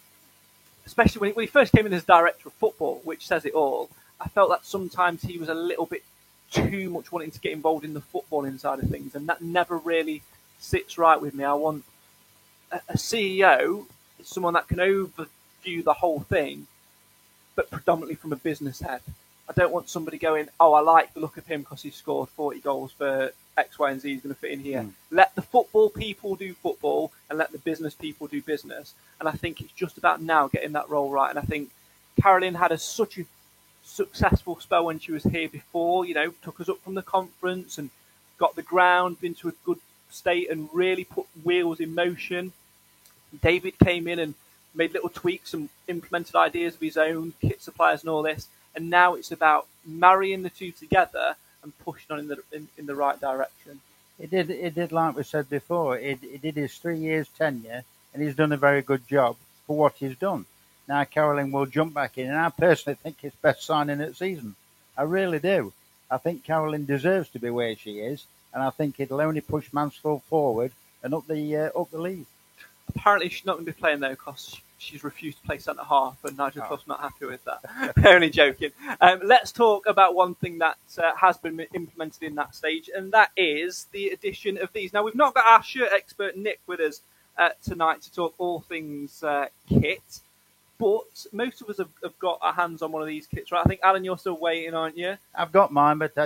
especially when he first came in as director of football, which says it all, I felt that sometimes he was a little bit too much wanting to get involved in the footballing side of things, and that never really sits right with me. I want a CEO, someone that can overview the whole thing, but predominantly from a business head. I don't want somebody going, oh, I like the look of him because he scored 40 goals for X, Y, and Z. He's going to fit in here. Let the football people do football and let the business people do business. And I think it's just about now getting that role right. And I think Caroline had such a successful spell when she was here before, took us up from the conference and got the ground into a good state and really put wheels in motion. David came in and made little tweaks and implemented ideas of his own, kit suppliers and all this. And now it's about marrying the two together and pushing on in the right direction. It did like we said before. It did his 3 years tenure, and he's done a very good job for what he's done. Now Caroline will jump back in, and I personally think it's best signing at season. I really do. I think Caroline deserves to be where she is, and I think it'll only push Mansfield forward and up the league. Apparently she's not going to be playing though because she's refused to play centre half, and Nigel Clough's not happy with that. Only joking. Let's talk about one thing that has been implemented in that stage, and that is the addition of these. Now, we've not got our shirt expert Nick with us tonight to talk all things kit, but most of us have got our hands on one of these kits, right? I think, Alan, you're still waiting, aren't you? I've got mine, but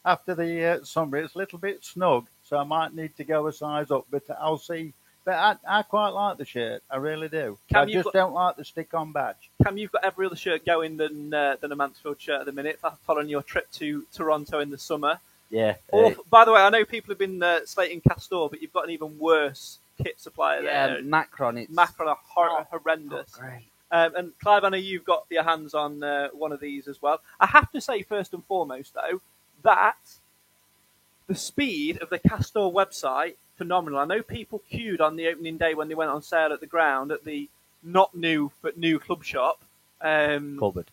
after the summer, it's a little bit snug, so I might need to go a size up, but I'll see. But I quite like the shirt. I really do. I just don't like the stick-on badge. Cam, you've got every other shirt going than a Mansfield shirt at the minute, following your trip to Toronto in the summer. Yeah. By the way, I know people have been slating Castor, but you've got an even worse kit supplier there. Yeah, Macron. Macron are horrendous. Oh, great. And Clive, I know you've got your hands on one of these as well. I have to say, first and foremost, though, that the speed of the Castor website, phenomenal. I know people queued on the opening day when they went on sale at the ground at the not new but new club shop. Cupboard.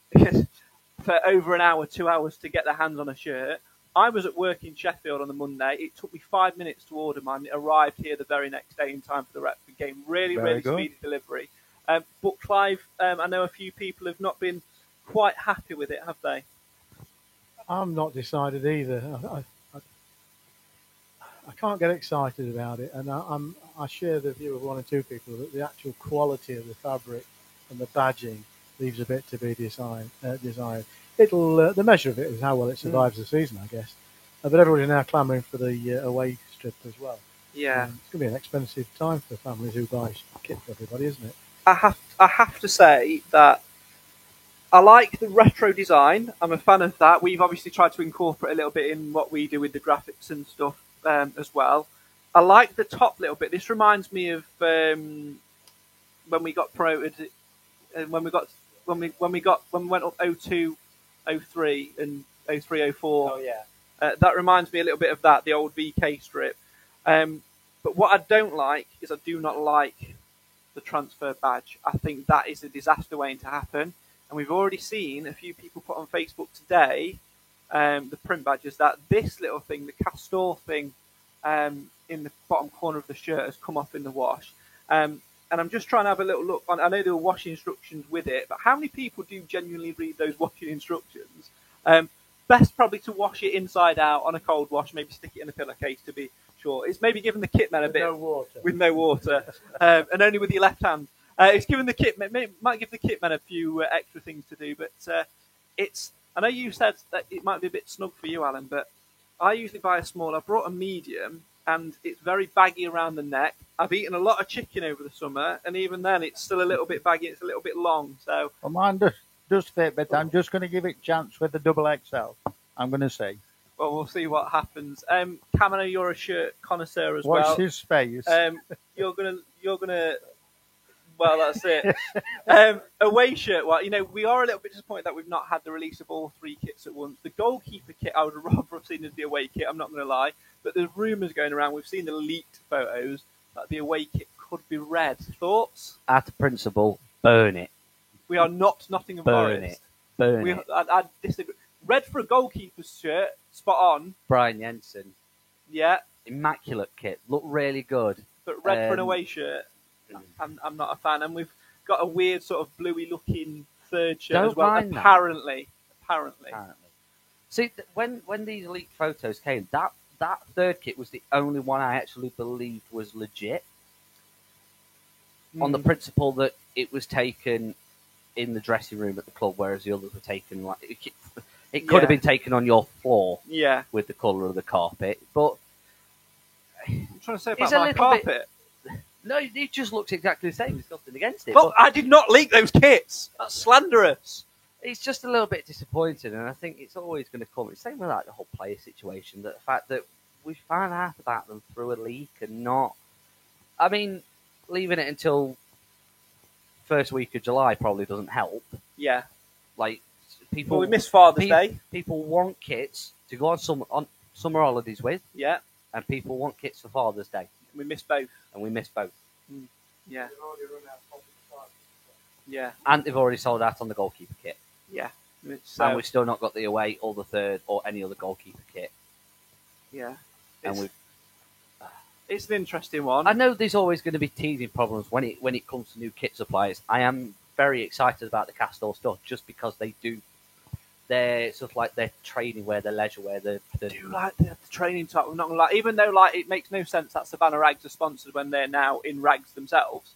For over an hour, 2 hours to get their hands on a shirt. I was at work in Sheffield on the Monday. It took me 5 minutes to order mine. It arrived here the very next day in time for the Retford game. Really speedy delivery. But Clive, I know a few people have not been quite happy with it, have they? I'm not decided either. I can't get excited about it, and I share the view of one or two people that the actual quality of the fabric and the badging leaves a bit to be desired. It'll the measure of it is how well it survives the season, I guess. But everybody's now clamouring for the away strip as well. Yeah, it's going to be an expensive time for families who buy kit for everybody, isn't it? I have to say that I like the retro design. I'm a fan of that. We've obviously tried to incorporate a little bit in what we do with the graphics and stuff as well. I like the top little bit. This reminds me of when we got promoted, when we went up 02, 03 and 03, 04. Oh yeah. That reminds me a little bit of that, the old VK strip. But what I don't like is I do not like the transfer badge. I think that is a disaster waiting to happen. And we've already seen a few people put on Facebook today, the print badges, that this little thing, the Castor thing, in the bottom corner of the shirt has come off in the wash. And I'm just trying to have a little look on. I know there were washing instructions with it, but how many people do genuinely read those washing instructions? Best probably to wash it inside out on a cold wash, maybe stick it in a pillowcase to be sure. It's maybe giving the kit man a bit with no water, and only with your left hand. It's giving the kit might give the kit man a few extra things to do, but it's. I know you said that it might be a bit snug for you, Alan, but I usually buy a small. I brought a medium, and it's very baggy around the neck. I've eaten a lot of chicken over the summer, and even then, it's still a little bit baggy. It's a little bit long. So, well, mine does fit, but I'm just going to give it a chance with the double XL. I'm going to see. Well, we'll see what happens. Cam, I know you're a shirt connoisseur as well. Watch his face. You're gonna Well, that's it. Away shirt. Well, we are a little bit disappointed that we've not had the release of all 3 kits at once. The goalkeeper kit, I would rather have seen as the away kit. I'm not going to lie, but there's rumours going around. We've seen the leaked photos that the away kit could be red. Thoughts? Out of principle, burn it. We are not Nottingham Burn Forest. it. Burn it. I disagree. Red for a goalkeeper's shirt, spot on. Brian Jensen, Yeah, immaculate kit, looked really good. but red for an away shirt, I'm not a fan. And we've got a weird sort of bluey-looking third shirt Don't as well. mind that. Apparently. See, when these leaked photos came, that third kit was the only one I actually believed was legit. On the principle that it was taken in the dressing room at the club, whereas the others were taken it could have been taken on your floor Yeah. with the colour of the carpet. But I'm trying to say It's about a my little bit- carpet. no, it just looks exactly the same. There's nothing against it. But But I did not leak those kits. That's slanderous. it's just a little bit disappointing, and I think it's always going to come. It's the same with the whole player situation. That the fact that we found out about them through a leak and not. I mean, leaving it until first week of July probably doesn't help. Yeah. Like people, Well, we missed Father's Day. People want kits to go on summer holidays with, Yeah. and people want kits for Father's Day, We missed both. and we missed both. Yeah. Yeah. And they've already sold out on the goalkeeper kit, Yeah. and we've still not got the away or the third or any other goalkeeper kit. Yeah. And It's an interesting one. I know there's always going to be teething problems when it comes to new kit suppliers. I am very excited about the Castore stuff just because they're sort of like their training wear, their leisure wear. I do like the training type. I'm not gonna lie, even though like it makes no sense that Savannah Rags are sponsored when they're now in rags themselves.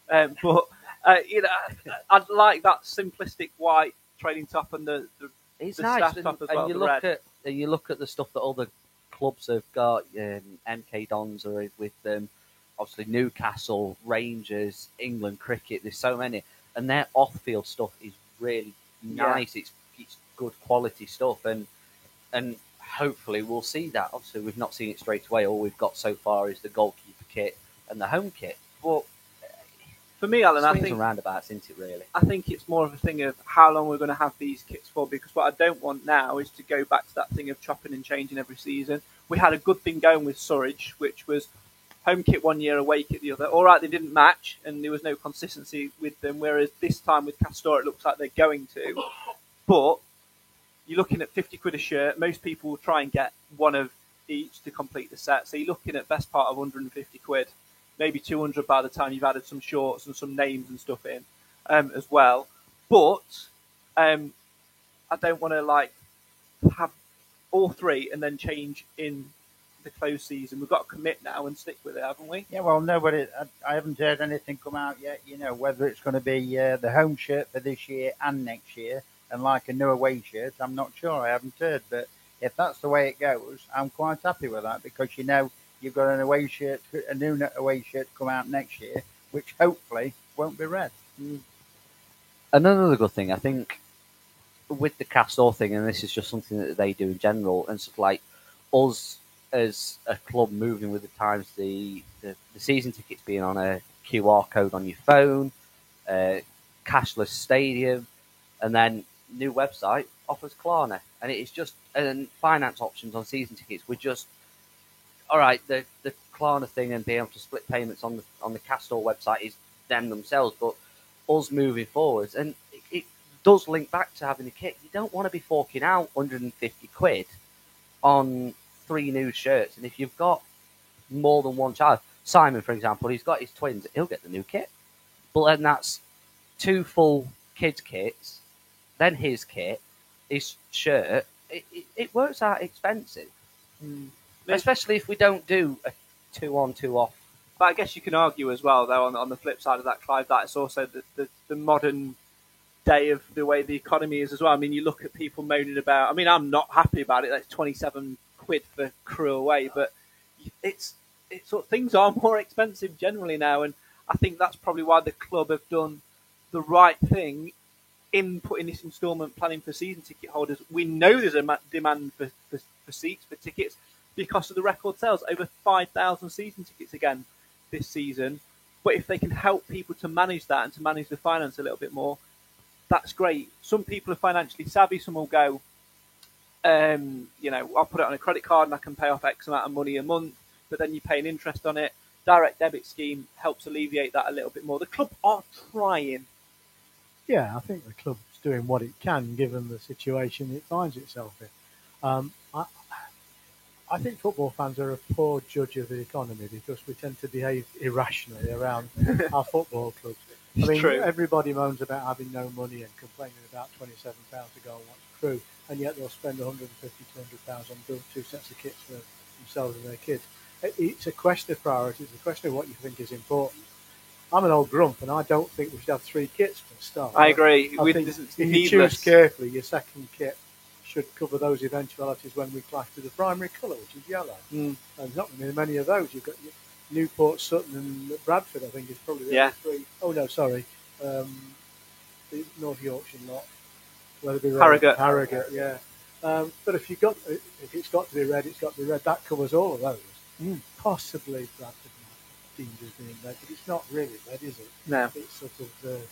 But I'd like that simplistic white training top and the It's the nice, staff top as and well, you the look red. you look at the stuff that other clubs have got. MK Dons are with them. Obviously, Newcastle, Rangers, England cricket. There's so many, and their off-field stuff is really nice. It's good quality stuff, and hopefully we'll see that. Obviously, we've not seen it straight away. All we've got so far is the goalkeeper kit and the home kit. But For me, Alan, I swings think and roundabouts, isn't it? Really. I think it's more of a thing of how long we're going to have these kits for, because what I don't want now is to go back to that thing of chopping and changing every season. We had a good thing going with Surridge, which was home kit 1 year, away kit the other. All right, they didn't match, and there was no consistency with them, whereas this time with Castore, it looks like they're going to. But you're looking at 50 quid a shirt. Most people will try and get one of each to complete the set. So you're looking at best part of 150 quid, maybe 200 by the time you've added some shorts and some names and stuff in as well. But I don't want to have all 3 and then change in the close season. We've got to commit now and stick with it, haven't we? Yeah, well, nobody. I haven't heard anything come out yet. Whether it's going to be the home shirt for this year and next year, and like a new away shirt, I'm not sure. I haven't heard, but if that's the way it goes, I'm quite happy with that because you've got an away shirt, a new away shirt come out next year, which hopefully won't be red. Another good thing, I think, with the Castore thing, and this is just something that they do in general, and sort of like us as a club moving with the times, the season tickets being on a QR code on your phone, cashless stadium, and then new website offers Klarna, and it is just and finance options on season tickets. We're just all right. The Klarna thing and being able to split payments on the Castore website is them themselves, but us moving forwards, and it does link back to having a kit. You don't want to be forking out 150 quid on 3 new shirts, and if you've got more than one child, Simon, for example, he's got his twins, he'll get the new kit, but then that's 2 full kids kits, then his kit, his shirt. It works out expensive, especially if we don't do a 2 on 2 off. But I guess you can argue as well, though, on the flip side of that, Clive, that it's also the modern day of the way the economy is as well. I mean, you look at people moaning about. I mean, I'm not happy about it. That's 27 quid for crew away, but it's sort of, things are more expensive generally now, and I think that's probably why the club have done the right thing in putting this instalment planning for season ticket holders. We know there's a demand for seats, for tickets, because of the record sales. Over 5,000 season tickets again this season. But if they can help people to manage that and to manage the finance a little bit more, that's great. Some people are financially savvy. Some will go, I'll put it on a credit card and I can pay off X amount of money a month, but then you pay an interest on it. Direct debit scheme helps alleviate that a little bit more. The club are trying. Yeah, I think the club's doing what it can given the situation it finds itself in. I think football fans are a poor judge of the economy because we tend to behave irrationally around our football clubs. I mean, True. Everybody moans about having no money and complaining about £27 to go and watch Crew, and yet they'll spend 150, 200 pounds on two sets of kits for themselves and their kids. It's a question of priority. It's a question of what you think is important. I'm an old grump, and I don't think we should have 3 kits for a start. I agree. I think It's if you needless. choose carefully, your second kit should cover those eventualities when we clash to the primary colour, which is yellow. And there's not going to be many of those. You've got Newport, Sutton, and Bradford. I think is probably the other 3. Oh no, sorry, the North Yorkshire lot. Harrogate, yeah. But if it's got to be red, it's got to be red. That covers all of those. Possibly Bradford deemed as being red, but it's not really red, is it? No. It's sort of.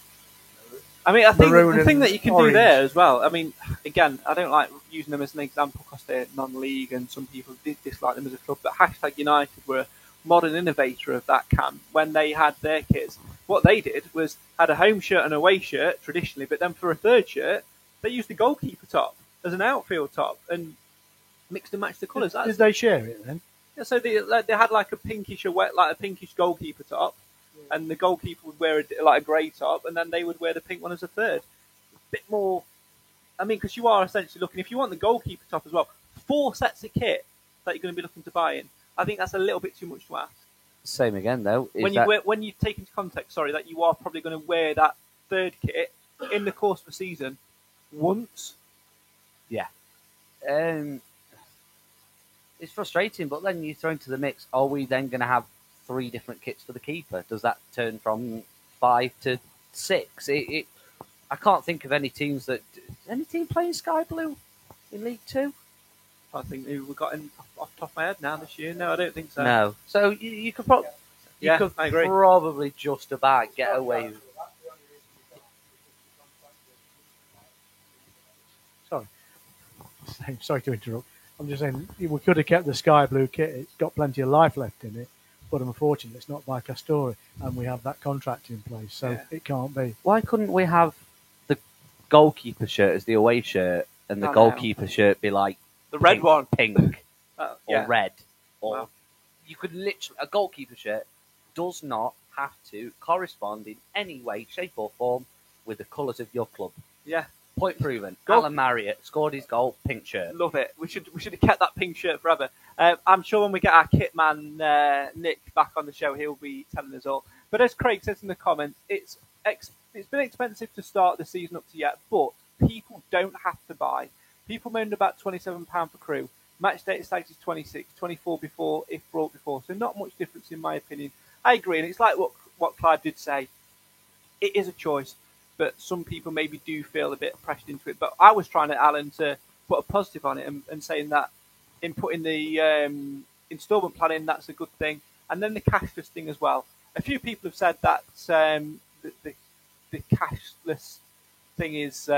I mean, I think Maroon the thing and that you can orange. do there as well. I mean, again, I don't like using them as an example because they're non-league and some people did dislike them as a club. But Hashtag United were a modern innovator of that camp when they had their kits. What they did was had a home shirt and away shirt traditionally, but then for a third shirt, they used the goalkeeper top as an outfield top and mixed and matched the colours. Did they share it then? Yeah, so they had like a pinkish goalkeeper top, and the goalkeeper would wear a grey top, and then they would wear the pink one as a third. A bit more, I mean, because you are essentially looking, if you want the goalkeeper top as well, 4 sets of kit that you're going to be looking to buy in. I think that's a little bit too much to ask. Same again, though. When you take into context, that you are probably going to wear that third kit in the course of the season once. Yeah. It's frustrating, but then you throw into the mix, are we then going to have 3 different kits for the keeper? Does that turn from 5 to 6? I can't think of any teams that... Any team playing Sky Blue in League 2? I think who we got in off the top of my head now this year. No, I don't think so. No. So you could probably... Yeah, you could I agree. probably just about get away with... Sorry to interrupt. I'm just saying we could have kept the sky blue kit. It's got plenty of life left in it, but unfortunately, it's not by Castore, and we have that contract in place, so it can't be. Why couldn't we have the goalkeeper shirt as the away shirt, and the goalkeeper shirt be like the red one, pink, or yeah. red, or Wow. you could literally a goalkeeper shirt does not have to correspond in any way, shape, or form with the colours of your club. Yeah. Point proven. Goal- Alan Marriott scored his goal, pink shirt. Love it. We should have kept that pink shirt forever. I'm sure when we get our kit man Nick back on the show, he'll be telling us all. But as Craig says in the comments, it's been expensive to start the season up to yet, but people don't have to buy. People moaned about £27 for Crew. Match day stage is 26, 24 before, if brought before. So not much difference in my opinion. I agree, and it's like what Clive did say. It is a choice, but some people maybe do feel a bit pressured into it. But I was trying to, Alan, to put a positive on it and saying that in putting the instalment plan in, that's a good thing. And then the cashless thing as well. A few people have said that the cashless thing is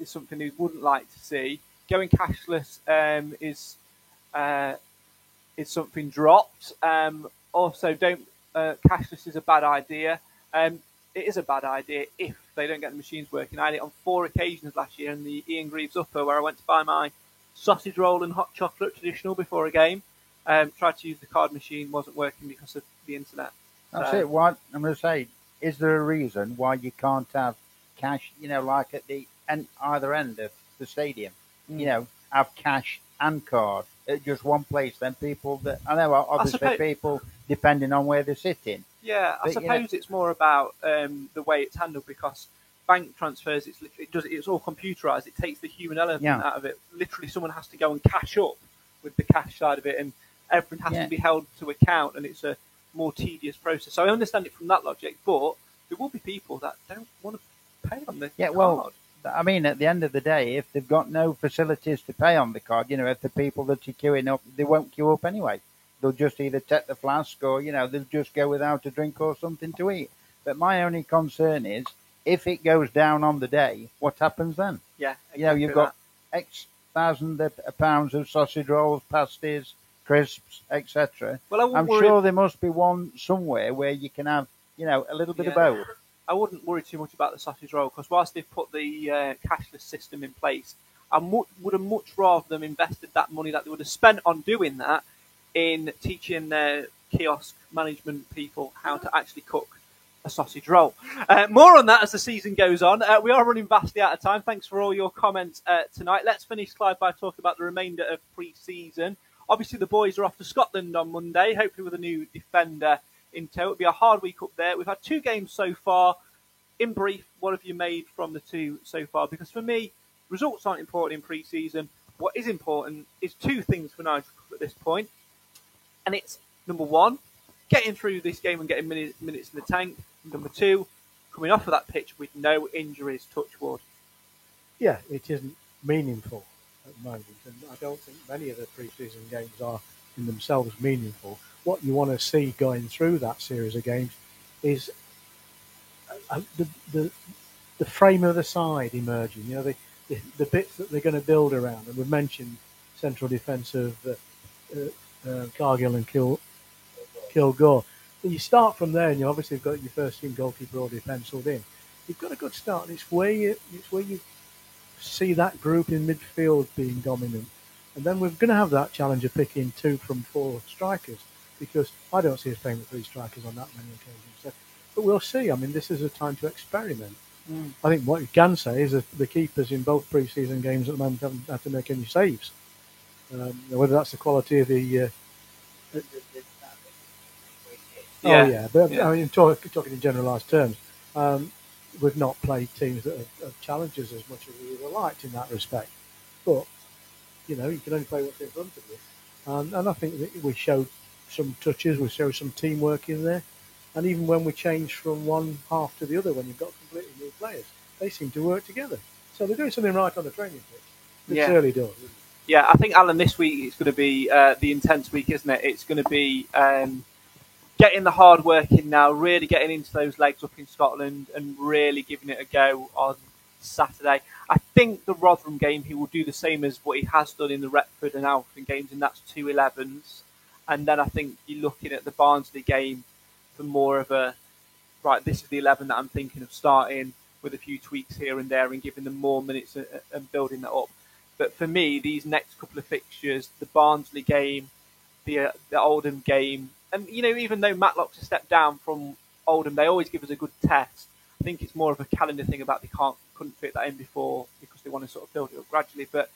something they wouldn't like to see. Going cashless is something dropped. Also, cashless is a bad idea. It is a bad idea if they don't get the machines working. I had it on 4 occasions last year in the Ian Greaves Upper, where I went to buy my sausage roll and hot chocolate traditional before a game. Tried to use the card machine, wasn't working because of the internet. That's it. What I'm going to say, is there a reason why you can't have cash, like at the either end of the stadium? Have cash and card at just one place. Then people I know obviously people depending on where they're sitting. Yeah, I suppose it's more about the way it's handled, because bank transfers, it's all computerised. It takes the human element out of it. Literally, someone has to go and cash up with the cash side of it, and everything has to be held to account, and it's a more tedious process. So I understand it from that logic, but there will be people that don't want to pay on the card. Well, I mean, at the end of the day, if they've got no facilities to pay on the card, if the people that are queuing up, they won't queue up anyway. they'll just either take the flask or, they'll just go without a drink or something to eat. But my only concern is, if it goes down on the day, what happens then? Yeah, exactly You've got X thousand pounds of sausage rolls, pasties, crisps, etc. Well, I'm sure there must be one somewhere where you can have, a little bit of both. I wouldn't worry too much about the sausage roll, because whilst they've put the cashless system in place, I would have much rather them invested that money that they would have spent on doing that in teaching their kiosk management people how to actually cook a sausage roll. More on that as the season goes on. We are running vastly out of time. Thanks for all your comments tonight. Let's finish, Clive, by talking about the remainder of pre-season. Obviously, the boys are off to Scotland on Monday, hopefully with a new defender in tow. It'll be a hard week up there. We've had 2 games so far. In brief, what have you made from the 2 so far? Because for me, results aren't important in pre-season. What is important is 2 things for Nigel at this point. And it's, number 1, getting through this game and getting minutes in the tank. Number 2, coming off of that pitch with no injuries, touch wood. Yeah, it isn't meaningful at the moment. And I don't think many of the pre-season games are in themselves meaningful. What you want to see going through that series of games is the frame of the side emerging. The bits that they're going to build around. And we've mentioned central defence of Cargill and Kilgore. But you start from there, and you obviously have got your first team goalkeeper already penciled in. You've got a good start, and it's where you see that group in midfield being dominant. And then we're going to have that challenge of picking 2 from 4 strikers, because I don't see us playing with 3 strikers on that many occasions. So, but we'll see. I mean, this is a time to experiment. I think what you can say is that the keepers in both pre-season games at the moment haven't had to make any saves. Whether that's the quality of the... But I mean, talking in generalised terms, we've not played teams that have challenged us as much as we would have liked in that respect. But, you can only play what's in front of you. And I think that we showed some touches, we showed some teamwork in there. And even when we changed from one half to the other, when you've got completely new players, they seem to work together. So they're doing something right on the training pitch. It's early doors, isn't it? Yeah, I think, Alan, this week it's going to be the intense week, isn't it? It's going to be getting the hard work in now, really getting into those legs up in Scotland and really giving it a go on Saturday. I think the Rotherham game, he will do the same as what he has done in the Retford and Alfred games, and that's 2 11s. And then I think you're looking at the Barnsley game for more of a, right, this is the 11 that I'm thinking of starting with a few tweaks here and there and giving them more minutes and building that up. But for me, these next couple of fixtures, the Barnsley game, the Oldham game, and, even though Matlock's a step down from Oldham, they always give us a good test. I think it's more of a calendar thing about they couldn't fit that in before because they want to sort of build it up gradually. But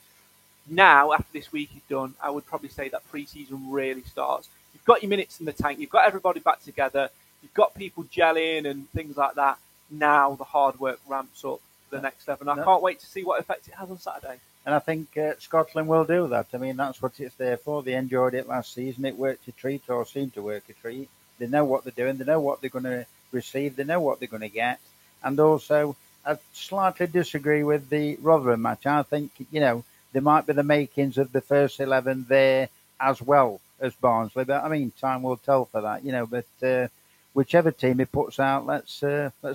now, after this week is done, I would probably say that pre-season really starts. You've got your minutes in the tank. You've got everybody back together. You've got people gelling and things like that. Now the hard work ramps up to the next level. And I can't wait to see what effect it has on Saturday. And I think Scotland will do that. I mean, that's what it's there for. They enjoyed it last season. It worked a treat, or seemed to work a treat. They know what they're doing. They know what they're going to receive. They know what they're going to get. And also, I slightly disagree with the Rotherham match. I think, there might be the makings of the first 11 there as well as Barnsley. But, I mean, time will tell for that, But whichever team he puts out, let's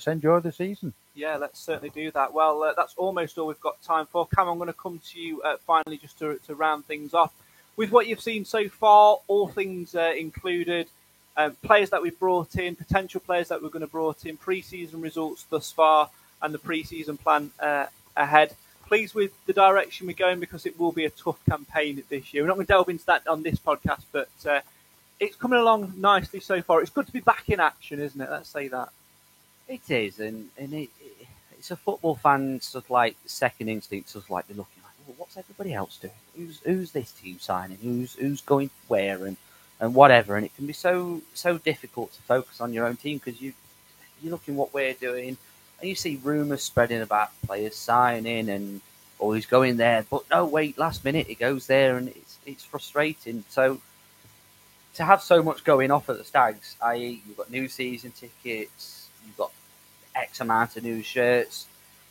enjoy the season. Yeah, let's certainly do that. Well, that's almost all we've got time for. Cam, I'm going to come to you finally just to round things off. With what you've seen so far, all things included, players that we've brought in, potential players that we're going to brought in, pre-season results thus far, and the pre-season plan ahead. Pleased with the direction we're going, because it will be a tough campaign this year. We're not going to delve into that on this podcast, but it's coming along nicely so far. It's good to be back in action, isn't it? Let's say that. It is, and it's a football fan sort of like second instinct, sort of like they're looking like, well, what's everybody else doing? Who's this team signing? Who's going where and whatever? And it can be so difficult to focus on your own team, because you're looking what we're doing, and you see rumours spreading about players signing and he's going there, but no, wait, last minute it goes there, and it's frustrating. So to have so much going off at the Stags, i.e. you've got new season tickets, you've got X amount of new shirts.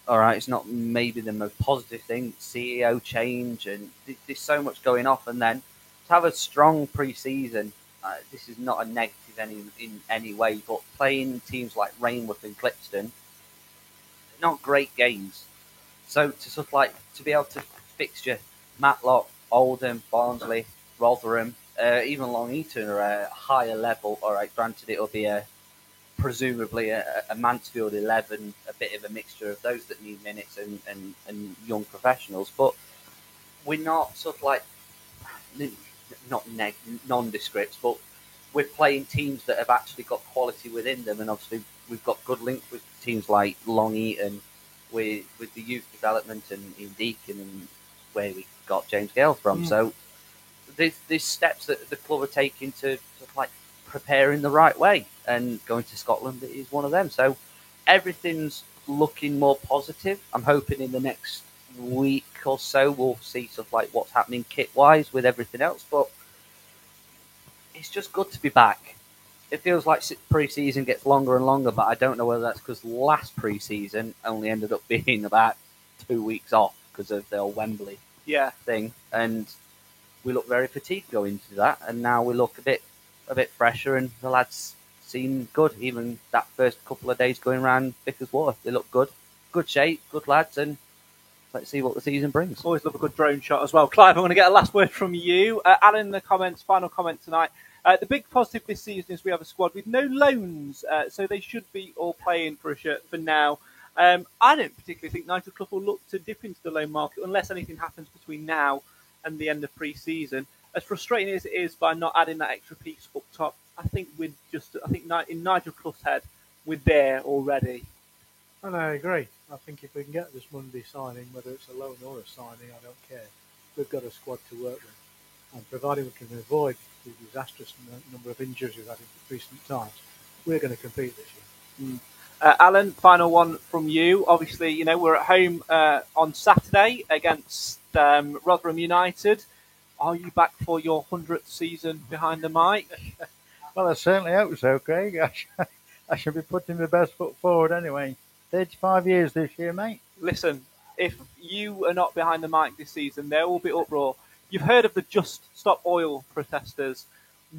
All right, it's not maybe the most positive thing, CEO change, and there's so much going off. And then to have a strong pre-season this is not a negative in any way, but playing teams like Rainworth and Clipston, not great games. So to be able to fixture Matlock, Oldham, Barnsley, Rotherham, even Long Eaton are a higher level. All right, granted it'll be presumably a Mansfield 11, a bit of a mixture of those that need minutes and young professionals, but we're not nondescript, but we're playing teams that have actually got quality within them, and obviously we've got good links with teams like Long Eaton, with the youth development and in Deakin, and where we got James Gale from. So there's steps that the club are taking to prepare in the right way, and going to Scotland is one of them. So everything's looking more positive. I'm hoping in the next week or so we'll see what's happening kit wise with everything else, but it's just good to be back. It feels like pre-season gets longer and longer, but I don't know whether that's because last pre-season only ended up being about 2 weeks off because of the old Wembley thing, and we look very fatigued going into that, and now we look a bit fresher, and the lads seem good. Even that first couple of days going around Bickersworth, they look good shape, good lads, and let's see what the season brings. Always love a good drone shot as well. Clive, I'm going to get a last word from you. Alan, in the comments, final comment tonight. The big positive this season is we have a squad with no loans, so they should be all playing for a shirt for now. I don't particularly think Nigel Clough will look to dip into the loan market unless anything happens between now and the end of pre-season. As frustrating as it is by not adding that extra piece up top, I think in Nigel Clough's head, we're there already. And I agree. I think if we can get this Monday signing, whether it's a loan or a signing, I don't care. We've got a squad to work with. And providing we can avoid the disastrous number of injuries we've had in recent times, we're going to compete this year. Alan, final one from you. Obviously, we're at home on Saturday against Rotherham United. Are you back for your 100th season behind the mic? Well, I certainly hope so, Craig. I should be putting my best foot forward anyway. 35 years this year, mate. Listen, if you are not behind the mic this season, there will be uproar. You've heard of the Just Stop Oil protesters.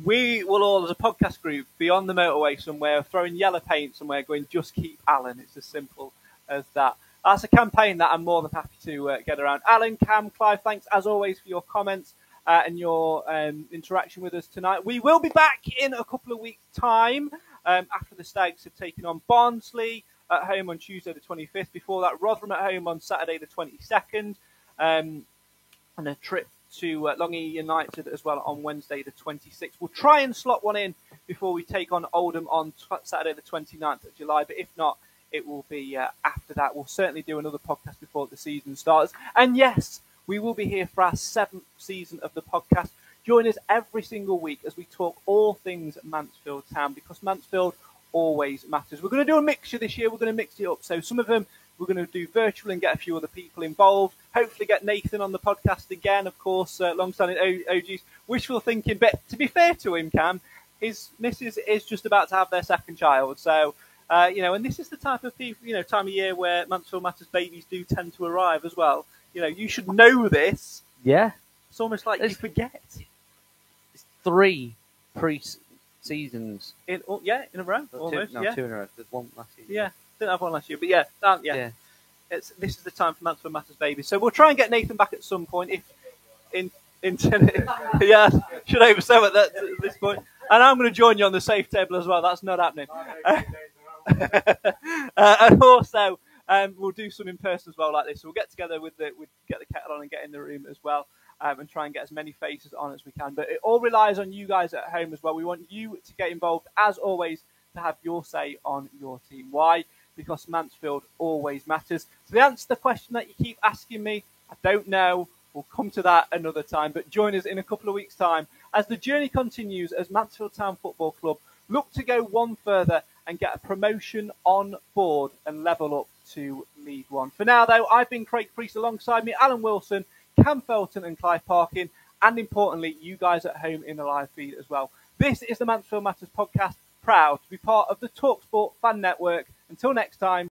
We will all, as a podcast group, be on the motorway somewhere, throwing yellow paint somewhere, going, just keep Alan. It's as simple as that. That's a campaign that I'm more than happy to get around. Alan, Cam, Clive, thanks as always for your comments and your interaction with us tonight. We will be back in a couple of weeks' time after the Stags have taken on Barnsley at home on Tuesday the 25th. Before that, Rotherham at home on Saturday the 22nd. And a trip to Longy United as well on Wednesday the 26th. We'll try and slot one in before we take on Oldham on Saturday the 29th of July. But if not, it will be after that. We'll certainly do another podcast before the season starts. And yes, we will be here for our 7th season of the podcast. Join us every single week as we talk all things Mansfield Town, because Mansfield always matters. We're going to do a mixture this year. We're going to mix it up. So some of them we're going to do virtual and get a few other people involved. Hopefully get Nathan on the podcast again, of course, long-standing OGs. Wishful thinking, but to be fair to him, Cam, his missus is just about to have their second child. So, and this is the type of people, time of year where Mansfield Matters babies do tend to arrive as well. You should know this. Yeah. It's almost like you forget. It's 3 pre-seasons. In a row. Almost, 2 in a row. There's one last season. Yeah. Didn't have one last year, but yeah. This is the time for Mansfield Matters babies. So we'll try and get Nathan back at some point. If should oversell at this point. And I'm going to join you on the safe table as well. That's not happening. And also, we'll do some in person as well, like this. So we'll get together get the kettle on and get in the room as well, and try and get as many faces on as we can. But it all relies on you guys at home as well. We want you to get involved, as always, to have your say on your team. Why? Because Mansfield always matters. So the answer to the question that you keep asking me, I don't know. We'll come to that another time. But join us in a couple of weeks' time as the journey continues as Mansfield Town Football Club look to go one further and get a promotion on board and level up to League One. For now, though, I've been Craig Priest, alongside me, Alan Wilson, Cam Felton and Clive Parkin, and importantly, you guys at home in the live feed as well. This is the Mansfield Matters podcast, proud to be part of the TalkSport Fan Network. Until next time.